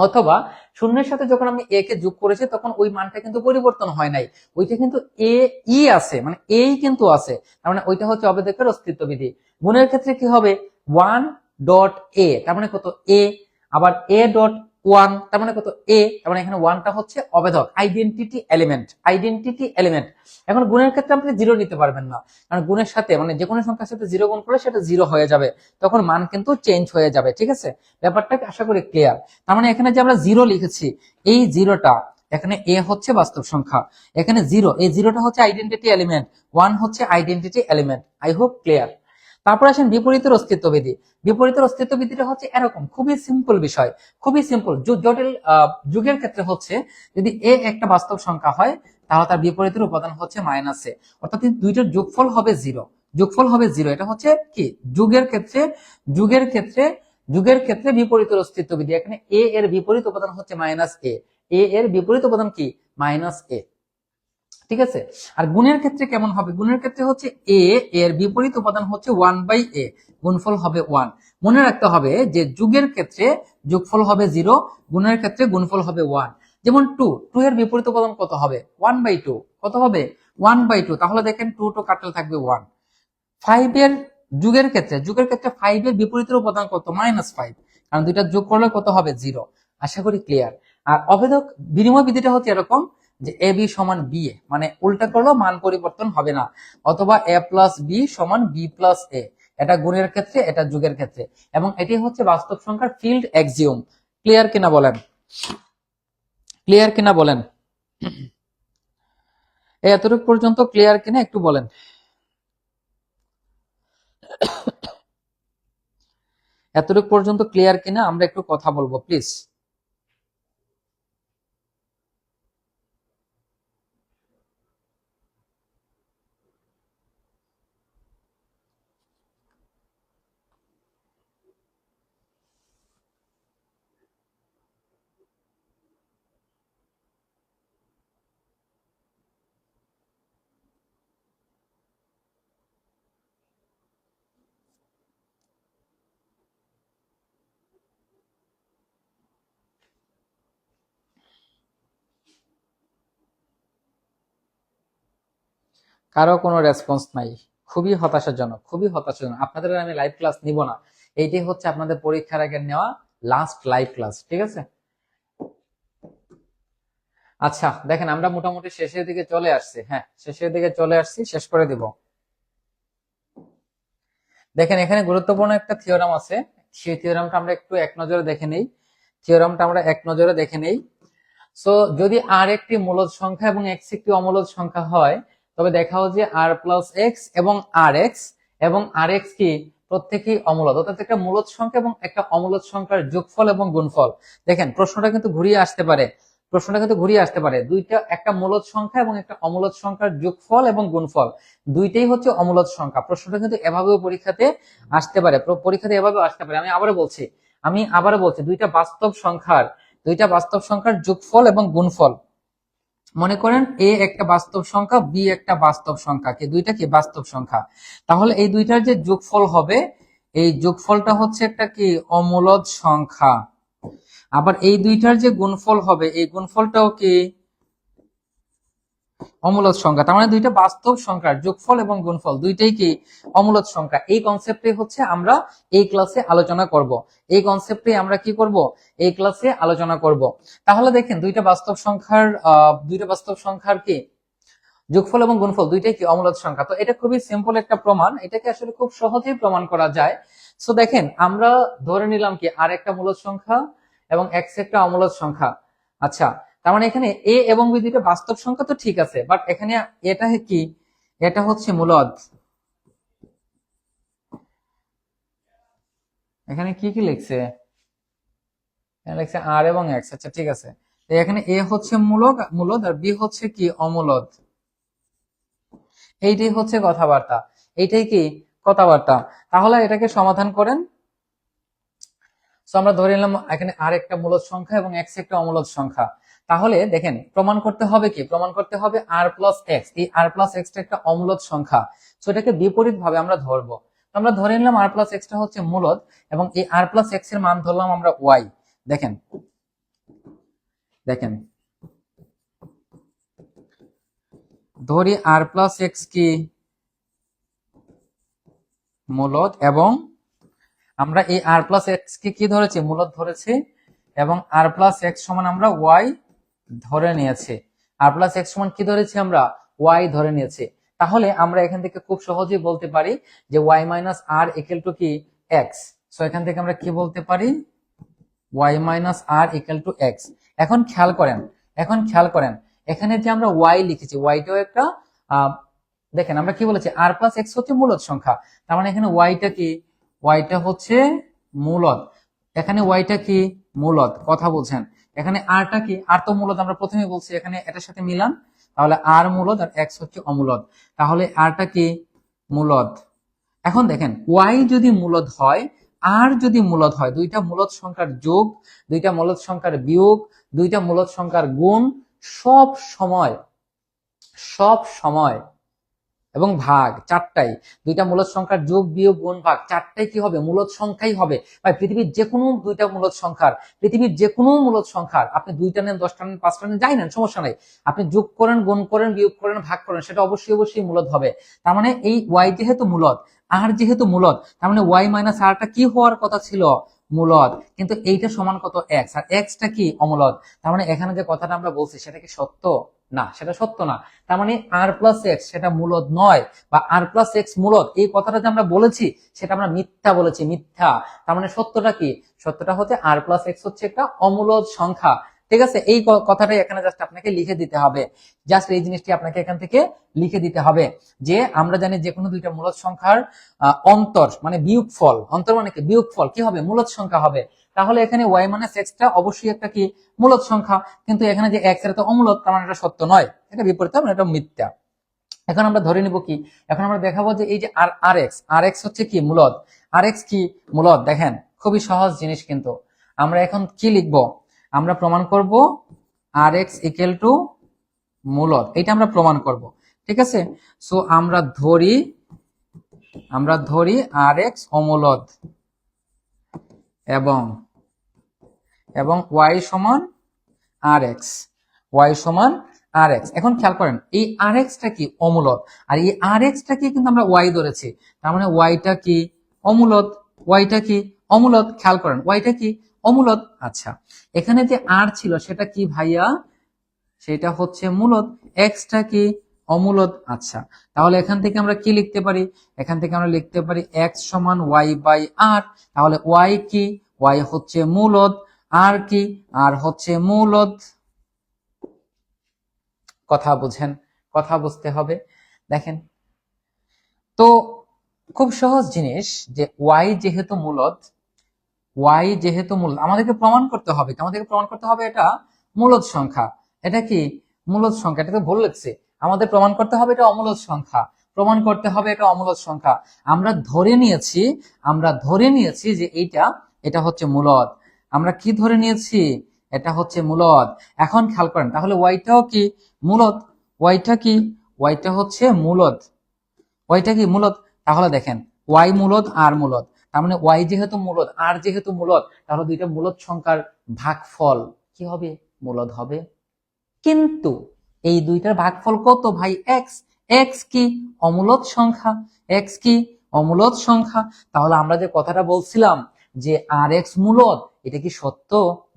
অথবা শূন্যের সাথে যখন আমি এ কে যোগ করেছি তখন ওই মানটা কিন্তু পরিবর্তন হয় নাই, ওইটা কিন্তু এ ই আছে, মানে এই কিন্তু আছে, তার মানে ওইটা হচ্ছে অবেধকের অস্তিত্ব বিধি। গুণের ক্ষেত্রে কি হবে? 1 ডট এ তার মানে কত? এ। আবার এ ডট 1 তার মানে কত? এ। তার মানে এখানে 1টা হচ্ছে অবেধক, আইডেন্টিটি এলিমেন্ট। এখন গুণের ক্ষেত্রে আপনি 0 নিতে পারবেন না, কারণ গুণের সাথে মানে যে কোনো সংখ্যার সাথে 0 গুণ করলে সেটা 0 হয়ে যাবে, তখন মান কিন্তু চেঞ্জ হয়ে যাবে। ঠিক আছে, ব্যাপারটা আশা করি ক্লিয়ার। তার মানে এখানে যে আমরা 0 লিখেছি, এই 0টা এখানে এ হচ্ছে বাস্তব সংখ্যা, এখানে 0, এই 0টা হচ্ছে আইডেন্টিটি এলিমেন্ট, 1 হচ্ছে identity element. I hope clear. তারপর আসেন বিপরীতের অস্তিত্ব বিধি। বিপরীতের অস্তিত্ব বিধিটা হচ্ছে এরকম, খুবই সিম্পল বিষয়, খুবই সিম্পল। জটিল যুগের ক্ষেত্রে হচ্ছে যদি এ একটা বাস্তব সংখ্যা হয় তাহলে তার বিপরীতের উপাদান হচ্ছে মাইনাস এ, অর্থাৎ দুইটার যোগফল হবে 0। এটা হচ্ছে কি যুগের ক্ষেত্রে যুগের ক্ষেত্রে বিপরীতের অস্তিত্ব বিধি, এখানে এ এর বিপরীত উপাদান হচ্ছে মাইনাস এ, এ এর বিপরীত উপাদান কি মাইনাস এ, ঠিক আছে। আর গুণের ক্ষেত্রে কেমন হবে, গুণের ক্ষেত্রে হচ্ছে এ এর বিপরীত উপাদান হচ্ছে 1/a, গুণফল হবে 1। মনে রাখতে হবে যে যুগের ক্ষেত্রে যোগফল হবে 0, গুণের ক্ষেত্রে গুণফল হবে 1। যেমন 2 এর বিপরীত উপাদান কত হবে 1/2, কত হবে 1/2, তাহলে দেখেন 2 কাটলে থাকবে 1। 5 এর যুগের ক্ষেত্রে 5 এর বিপরীতের উপাদান কত -5, কারণ দুইটা যোগ করলে কত হবে 0। আশা করি ক্লিয়ার। আর অভেদক বিনিময় বিধিটা হচ্ছে এরকম যে এ বি সমান বি এ, মানে উল্টা করলেও মান পরিবর্তন হবে না, অথবা এ প্লাস বি সমান বি প্লাস এ, এটা গুণের ক্ষেত্রে, এটা যুগের ক্ষেত্রে, এবং এটি হচ্ছে বাস্তব সংখ্যার ফিল্ড এক্সিওম। ক্লিয়ার কিনা বলেন, ক্লিয়ার কিনা বলেন, এতটুকু পর্যন্ত ক্লিয়ার কিনা একটু বলেন। এতটুকু পর্যন্ত ক্লিয়ার কিনা, আমরা একটু কথা বলবো প্লিজ। কারো কোনো রেসপন্স নাই, খুবই হতাশাজনক, খুবই হতাশাজনক। আপনাদের আমি লাইভ ক্লাস নিব না, এইটাই হচ্ছে আপনাদের পরীক্ষার আগে নেওয়া লাস্ট লাইভ ক্লাস, ঠিক আছে। আচ্ছা দেখেন, আমরা মোটামুটি শেষের দিকে চলে আসছি, হ্যাঁ শেষের দিকে চলে আসছি, শেষ করে দিব। দেখেন এখানে গুরুত্বপূর্ণ একটা থিওরাম আছে, সেই থিওরামটা আমরা একটু এক নজরে দেখে নেই। থিওরামটা আমরা এক নজরে দেখে নেই। সো যদি আর একটি মূলদ সংখ্যা এবং এক্স একটি অমূলদ সংখ্যা হয়, তবে দেখাও যে আর প্লাস এক্স এবং আর এক্স কি প্রত্যেকেই অমূলদ, অর্থাৎ একটা মূলদ সংখ্যা এবং একটা অমূলদ সংখ্যার যোগফল এবং গুণফল। দেখেন প্রশ্নটা কিন্তু ঘুরিয়ে আসতে পারে, দুইটা, একটা মূলদ সংখ্যা এবং একটা অমূলদ সংখ্যার যোগফল এবং গুণফল, দুইটাই হচ্ছে অমূলদ সংখ্যা। প্রশ্নটা কিন্তু এভাবেও পরীক্ষাতে আসতে পারে, এভাবেও আসতে পারে। আমি আবারও বলছি দুইটা বাস্তব সংখ্যার যোগফল এবং গুণফল। মনে করেন এ একটা বাস্তব সংখ্যা, বি একটা বাস্তব সংখ্যা, দুইটা কি বাস্তব সংখ্যা, তাহলে এই দুইটার যে যোগফল হবে, এই যোগফলটা হচ্ছে একটা কি অমূলদ সংখ্যা। আবার এই দুইটার যে গুণফল হবে, এই গুণফলটাও কি অমূলদ সংখ্যা। তার মানে দুইটা বাস্তব সংখ্যার যোগফল এবং গুণফল দুইটাই কি অমূলদ সংখ্যা। এই কনসেপ্টে হচ্ছে আমরা এই ক্লাসে আলোচনা করব, এই ক্লাসে আলোচনা করব। তাহলে দেখেন দুইটা বাস্তব সংখ্যার কি যোগফল এবং গুণফল দুইটাই কি অমূলদ সংখ্যা। তো এটা খুবই সিম্পল একটা প্রমাণ, এটাকে আসলে খুব সহজেই প্রমাণ করা যায়। সো দেখেন আমরা ধরে নিলাম কি আর একটা মূলদ সংখ্যা এবং এক্স একটা অমূলদ সংখ্যা। আচ্ছা, তার মানে এখানে এ এবং বি দুইটা বাস্তব সংখ্যা, তো ঠিক আছে, বাট এখানে এটা কি, এটা হচ্ছে মূলদ। এখানে কি কি লিখছে, লিখছে আর এবং এক্স। আচ্ছা ঠিক আছে, তো এখানে এ হচ্ছে মূলদ আর বি হচ্ছে কি অমূলদ। এইটাই হচ্ছে কথাবার্তা, এইটাই কি কথাবার্তা। তাহলে এটাকে সমাধান করেন। আমরা ধরে নিলাম এখানে আর একটা মূলদ সংখ্যা এবং এক্স একটা অমূলদ সংখ্যা। তাহলে দেখেন প্রমাণ করতে হবে আর প্লাস এক্স, এই আর প্লাস এক্স একটা অমূলদ সংখ্যা। তো এটাকে বিপরীত ভাবে আমরা ধরবো। আমরা ধরে নিলাম আর প্লাস এক্সটা হচ্ছে মূলদ এবং এই আর প্লাস এক্স এর মান ধরলাম আমরা ওয়াই। দেখেন ধরি আর প্লাস এক্স কি মূলদ, এবং আমরা এই আর প্লাস এক্স কে কি ধরেছি মূলদ ধরেছি, এবং আর প্লাস এক্স সমান আমরা ওয়াই ধরে নিয়েছি। আর প্লাস এক্স সমান কি ধরেছি আমরা ওয়াই ধরে নিয়েছি। তাহলে আমরা এখান থেকে খুব সহজেই বলতে পারি যে Y minus R equal to কি এক্স। সো এখান থেকে আমরা কি বলতে পারি Y minus R equal to X. এখন খেয়াল করেন এখানে যে আমরা ওয়াই লিখেছি, ওয়াইটাও একটা দেখেন আমরা কি বলেছি আর প্লাস এক্স হচ্ছে মূলদ সংখ্যা, তার মানে এখানে ওয়াইটা হচ্ছে মূলদ, এখানে ওয়াইটা কি মূলদ, কথা বলছেন। এখানে আরটা কি, আর তো মূলদ, আমরা প্রথমে বলছি এখানে এটার সাথে মিলান, তাহলে আর মূলদ আর এক্স হচ্ছে অমূলদ, তাহলে আরটা কি মূলদ। এখন দেখেন ওয়াই যদি মূলদ হয় আর যদি মূলদ হয়, দুইটা মূলদ সংখ্যার যোগ, দুইটা মূলদ সংখ্যার বিয়োগ, দুইটা মূলদ সংখ্যার গুণ, সব সময় সব সময় এবং ভাগ চারটাই, দুইটা মূলদ সংখ্যার যোগ বিয়োগ গুণ ভাগ চারটাই কি হবে? মূলদ সংখ্যাই হবে। ভাই পৃথিবীর যে কোনো দুইটা মূলদ সংখ্যার, পৃথিবীর যে কোনো মূলদ সংখ্যার আপনি দুইটা নেন, 10টা নেন, 5টা নেন, যাই নেন, সমস্যা নাই, আপনি যোগ করেন, গুণ করেন, বিয়োগ করেন, ভাগ করেন, সেটা অবশ্যই অবশ্যই মূলদ হবে। তার মানে এই ওয়াই যেহেতু মূলদ, আর যেহেতু মূলদ, তার মানে ওয়াই মাইনাস আরটা কি হওয়ার কথা ছিল? মূলদ। কিন্তু এইটা সমান কত? এক্স, আর এক্সটা কি? অমূলদ। তার মানে এখানে যে কথাটা আমরা বলছি সেটা কি সত্য? না, সেটা সত্য না। তার মানে আর প্লাস এক্স সেটা মূলদ নয়, বা আর প্লাস এক্স মূলদ, এই কথাটা যে আমরা বলেছি সেটা আমরা মিথ্যা বলেছি, মিথ্যা। তার মানে সত্যটা কি? সত্যটা হচ্ছে আর প্লাস এক্স হচ্ছে একটা অমূলদ সংখ্যা। ঠিক আছে, এই কথাটাই এখানে জাস্ট আপনাকে লিখে দিতে হবে। জাস্ট এই জিনিসটি আপনাকে এখান থেকে লিখে দিতে হবে যে আমরা জানি যে কোনো দুইটা মূলদ সংখ্যার অন্তর মানে বিয়োগফল, অন্তর মানে কি? বিয়োগফল কি হবে? মূলদ সংখ্যা হবে। তাহলে এখানে ওয়াই মাইনাস এক্সটা অবশ্যই একটা কি? মূলদ সংখ্যা। কিন্তু এখানে যে এক্স এর তো অমূলদ, তার মানে এটা সত্য নয়, এটা বিপরীত, মানে এটা মিথ্যা। এখন আমরা ধরে নিব কি? এখন আমরা দেখাবো যে এই যে আর আর এক্স, আর এক্স হচ্ছে কি? মূলদ। আর এক্স কি? মূলদ। দেখেন খুবই সহজ জিনিস, কিন্তু আমরা এখন কি লিখব? আমরা প্রমাণ করব আর এক্স ইকুয়াল টু মূলদ, এটা আমরা প্রমাণ করব। ঠিক আছে, সো আমরা ধরি আর এক্স অমূলদ এবং এবং ওয়াই সমান আর এক্স, ওয়াই সমান আর এক্স। এখন খেয়াল করেন এই আর এক্সটা কি? অমূলদ। আর এই আর এক্সটা কি? কিন্তু আমরা ওয়াই ধরেছি, তার মানে ওয়াইটা কি? অমূলদ। ওয়াইটা কি? অমূলদ। খেয়াল করেন ওয়াইটা কি? অমূলদ। আচ্ছা, এখানে যে আর ছিল সেটা কি ভাইয়া? সেটা হচ্ছে মূলদ। এক্সটা কি? অমূলদ। আচ্ছা, তাহলে এখান থেকে আমরা কি লিখতে পারি? এখান থেকে আমরা লিখতে পারি এক্স সমান ওয়াই বাই আর। তাহলে ওয়াই কি? ওয়াই হচ্ছে মূলদ। আর কি? আর হচ্ছে মূলদ। কথা বুঝেন, কথা বুঝতে হবে। দেখেন তো খুব সহজ জিনিস যে ওয়াই যেহেতু মূলদ, ওয়াই যেহেতু মূলদ, আমাদেরকে প্রমাণ করতে হবে, আমাদেরকে প্রমাণ করতে হবে এটা মূলদ সংখ্যা। এটা কি? মূলদ সংখ্যা। এটা তো ভুল লিখছে, আমাদের প্রমাণ করতে হবে এটা অমূলদ সংখ্যা, প্রমাণ করতে হবে এটা অমূলদ সংখ্যা। আমরা ধরে নিয়েছি, আমরা ধরে নিয়েছি যে এটা হচ্ছে মূলদ। আমরা কি ধরে নিয়েছি? এটা হচ্ছে মূলদ। এখন খেয়াল করেন তাহলে ওয়াইটাও কি? মূলদ। ওয়াইটা কি? ওয়াইটা হচ্ছে মূলদ। ওয়াইটা কি? মূলদ। তাহলে দেখেন ওয়াই মূলদ, আর মূলদ, তার মানে ওয়াই যেহেতু মূলদ, আর যেহেতু মূলদ, তাহলে দুইটা মূলদ সংখ্যার ভাগফল কি হবে? মূলদ হবে। কিন্তু এই দুইটার ভাগফল কত ভাই? এক্স। এক্স কি? অমূলদ সংখ্যা। এক্স কি? অমূলদ সংখ্যা। তাহলে আমরা যে কথাটা বলছিলাম যে আর এক্স মূলদ, এটা কি সত্য?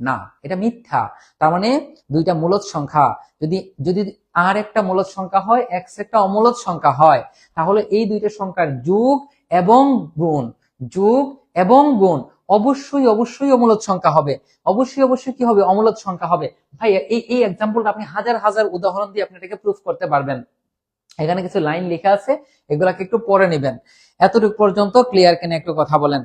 না, এটা মিথ্যা। তার মানে দুইটা মূলদ সংখ্যা, যদি যদি আর একটা মূলদ সংখ্যা হয়, এক্স একটা অমূলদ সংখ্যা হয়, তাহলে এই দুইটা সংখ্যার যোগ এবং গুণ, যোগ এবং গুণ অবশ্যই অবশ্যই অমূলদ সংখ্যা হবে। অবশ্যই অবশ্যই কি হবে? অমূলদ সংখ্যা হবে। ভাই এই এক্সাম্পলটা আপনি হাজার হাজার উদাহরণ দিয়ে আপনি এটাকে প্রুফ করতে পারবেন। এখানে কিছু লাইন লেখা আছে, এগুলাকে একটু পড়ে নেবেন। এতটুকু পর্যন্ত ক্লিয়ার কিনা একটু কথা বলেন।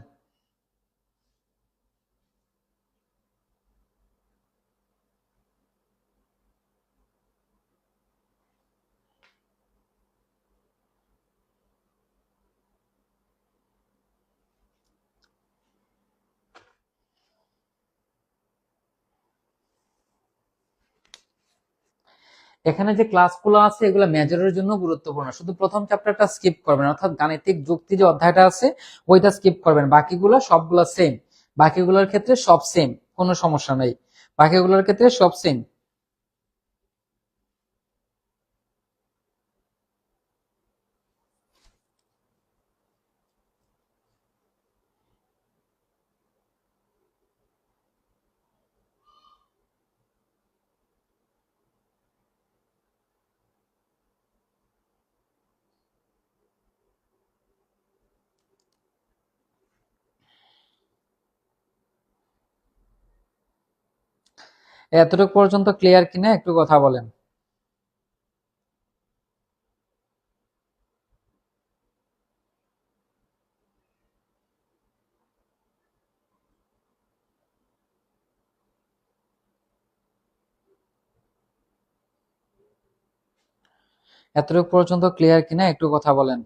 এখানে যে ক্লাসগুলো আছে এগুলো মেজরের জন্য গুরুত্বপূর্ণ, শুধু প্রথম চ্যাপ্টারটা স্কিপ করবেন, অর্থাৎ গাণিতিক যুক্তি যে অধ্যায়টা আছে ওইটা স্কিপ করবেন, বাকিগুলো সবগুলো সেম। বাকিগুলোর ক্ষেত্রে সব সেম, কোনো সমস্যা নাই, বাকিগুলোর ক্ষেত্রে সব সেম। এতটুকু পর্যন্ত ক্লিয়ার কিনা একটু কথা বলেন। এতটুকু পর্যন্ত ক্লিয়ার কিনা একটু কথা বলেন।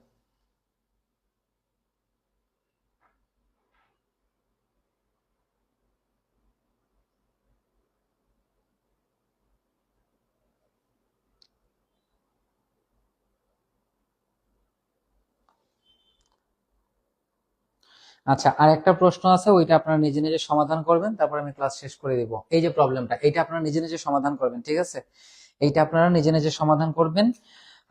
আচ্ছা, আর একটা প্রশ্ন আছে, ওইটা আপনারা নিজে নিজে সমাধান করবেন, তারপর আমি ক্লাস শেষ করে দিব। এই যে প্রবলেমটা, এইটা আপনারা নিজে নিজে সমাধান করবেন, ঠিক আছে? এইটা আপনারা নিজে নিজে সমাধান করবেন।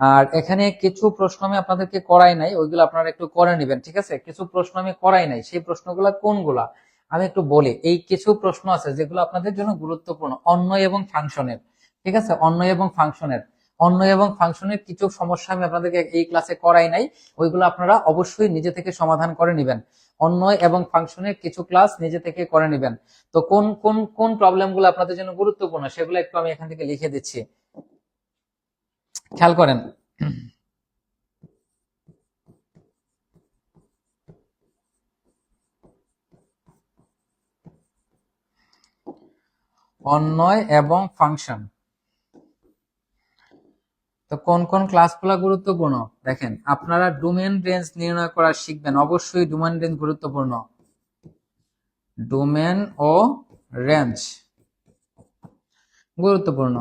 আর এখানে কিছু প্রশ্ন আমি আপনাদেরকে করাই নাই, ওইগুলো আপনারা একটু করে নেবেন, ঠিক আছে? কিছু প্রশ্ন আমি করাই নাই, সেই প্রশ্নগুলো কোনগুলা আমি একটু বলি। এই কিছু প্রশ্ন আছে যেগুলো আপনাদের জন্য গুরুত্বপূর্ণ, অন্বয় এবং ফাংশনের, ঠিক আছে? অন্বয় এবং ফাংশনের কিছু সমস্যা আমি আপনাদেরকে এই ক্লাসে করাই নাই, ওইগুলো আপনারা অবশ্যই নিজে থেকে সমাধান করে নেবেন। অন্বয় এবং ফাংশনের কিছু ক্লাস নিজে থেকে করে নেবেন। তো কোন কোন কোন প্রবলেমগুলো আপনাদের জন্য গুরুত্বপূর্ণ সেগুলো একটু আমি এখান থেকে লিখে দিচ্ছি, খেয়াল করেন। অন্বয় এবং ফাংশন, তো কোন কোন ক্লাসগুলো গুরুত্বপূর্ণ দেখেন। আপনারা ডোমেন রেঞ্জ নির্ণয় করা শিখবেন, অবশ্যই ডোমেন রেঞ্জ গুরুত্বপূর্ণ। ডোমেন ও রেঞ্জ গুরুত্বপূর্ণ।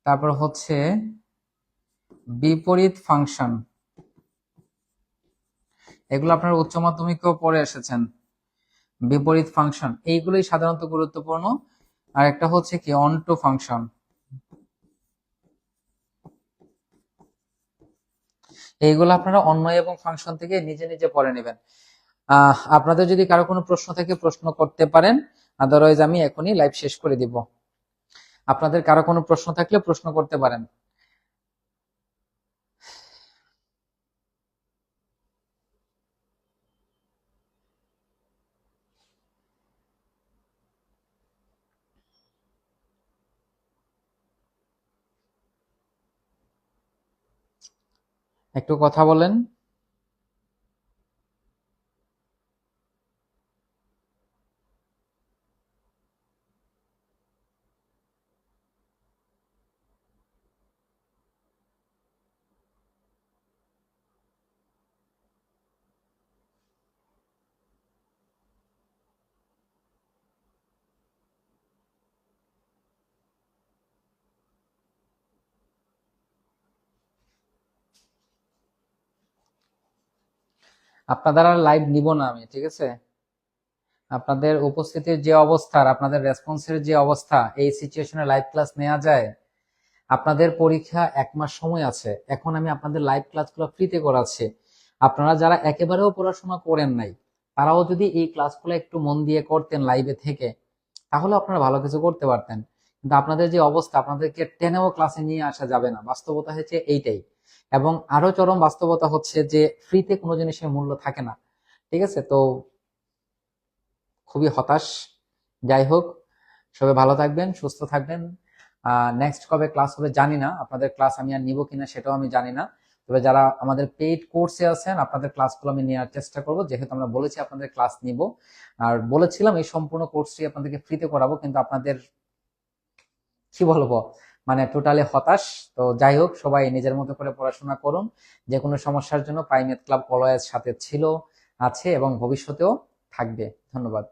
তারপর হচ্ছে বিপরীত ফাংশন, এগুলো আপনারা উচ্চ মাধ্যমিকেও পড়ে এসেছেন। বিপরীত ফাংশন এইগুলোই সাধারণত গুরুত্বপূর্ণ। আর একটা হচ্ছে কি অনটো ফাংশন, এইগুলো আপনারা অন্বয় এবং ফাংশন থেকে নিজে নিজে পড়ে নেবেন। আপনাদের যদি কারো কোনো প্রশ্ন থাকে প্রশ্ন করতে পারেন, আদারওয়াইজ আমি এখনই লাইভ শেষ করে দিব। আপনাদের কারো কোনো প্রশ্ন থাকলে প্রশ্ন করতে পারেন। একটু কথা বলেন। আপনাদের আর লাইভ নিব না আমি, ঠিক আছে? আপনাদের উপস্থিতির যে অবস্থা আর আপনাদের রেসপন্সের যে অবস্থা, এই সিচুয়েশনে লাইভ ক্লাস নেওয়া যায়? আপনাদের পরীক্ষা 1 মাস সময় আছে, এখন আমি আপনাদের লাইভ ক্লাসগুলো ফ্রিতে করাচ্ছি। আপনারা যারা একেবারেও পড়াশোনা করেন নাই, তারাও যদি এই ক্লাসগুলো একটু মন দিয়ে করতেন লাইভে থেকে, তাহলে আপনারা ভালো কিছু করতে পারতেন। কিন্তু আপনাদের যে অবস্থা, আপনাদেরকে টেনেও ক্লাসে নিয়ে আসা যাবে না, বাস্তবতা হচ্ছে এইটাই। এবং আরো চরম বাস্তবতা হচ্ছে যে ফ্রিতে কোনো জিনিসের মূল্য থাকে না, ঠিক আছে? তো খুবই হতাশ। যাই হোক, সবাই ভালো থাকবেন, সুস্থ থাকবেন। নেক্সট কবে ক্লাস হবে জানি না, আপনাদের ক্লাস আমি আর নিব কিনা সেটাও আমি জানি না। তবে যারা আমাদের পেইড কোর্সে আছেন, আপনাদের ক্লাসগুলো আমি নেওয়ার চেষ্টা করব, যেহেতু আমরা বলেছি আপনাদের ক্লাস নিব। আর বলেছিলাম এই সম্পূর্ণ কোর্সটি আপনাদেরকে ফ্রিতে করাবো, কিন্তু আপনাদের কি বলবো, মানে টোটালি হতাশ। তো যাই হোক, সবাই নিজের মতো করে পড়াশোনা করুন। যে কোনো সমস্যার জন্য পাইমেথ ক্লাব অলওয়েজ সাথে ছিল, আছে এবং ভবিষ্যতেও থাকবে। ধন্যবাদ।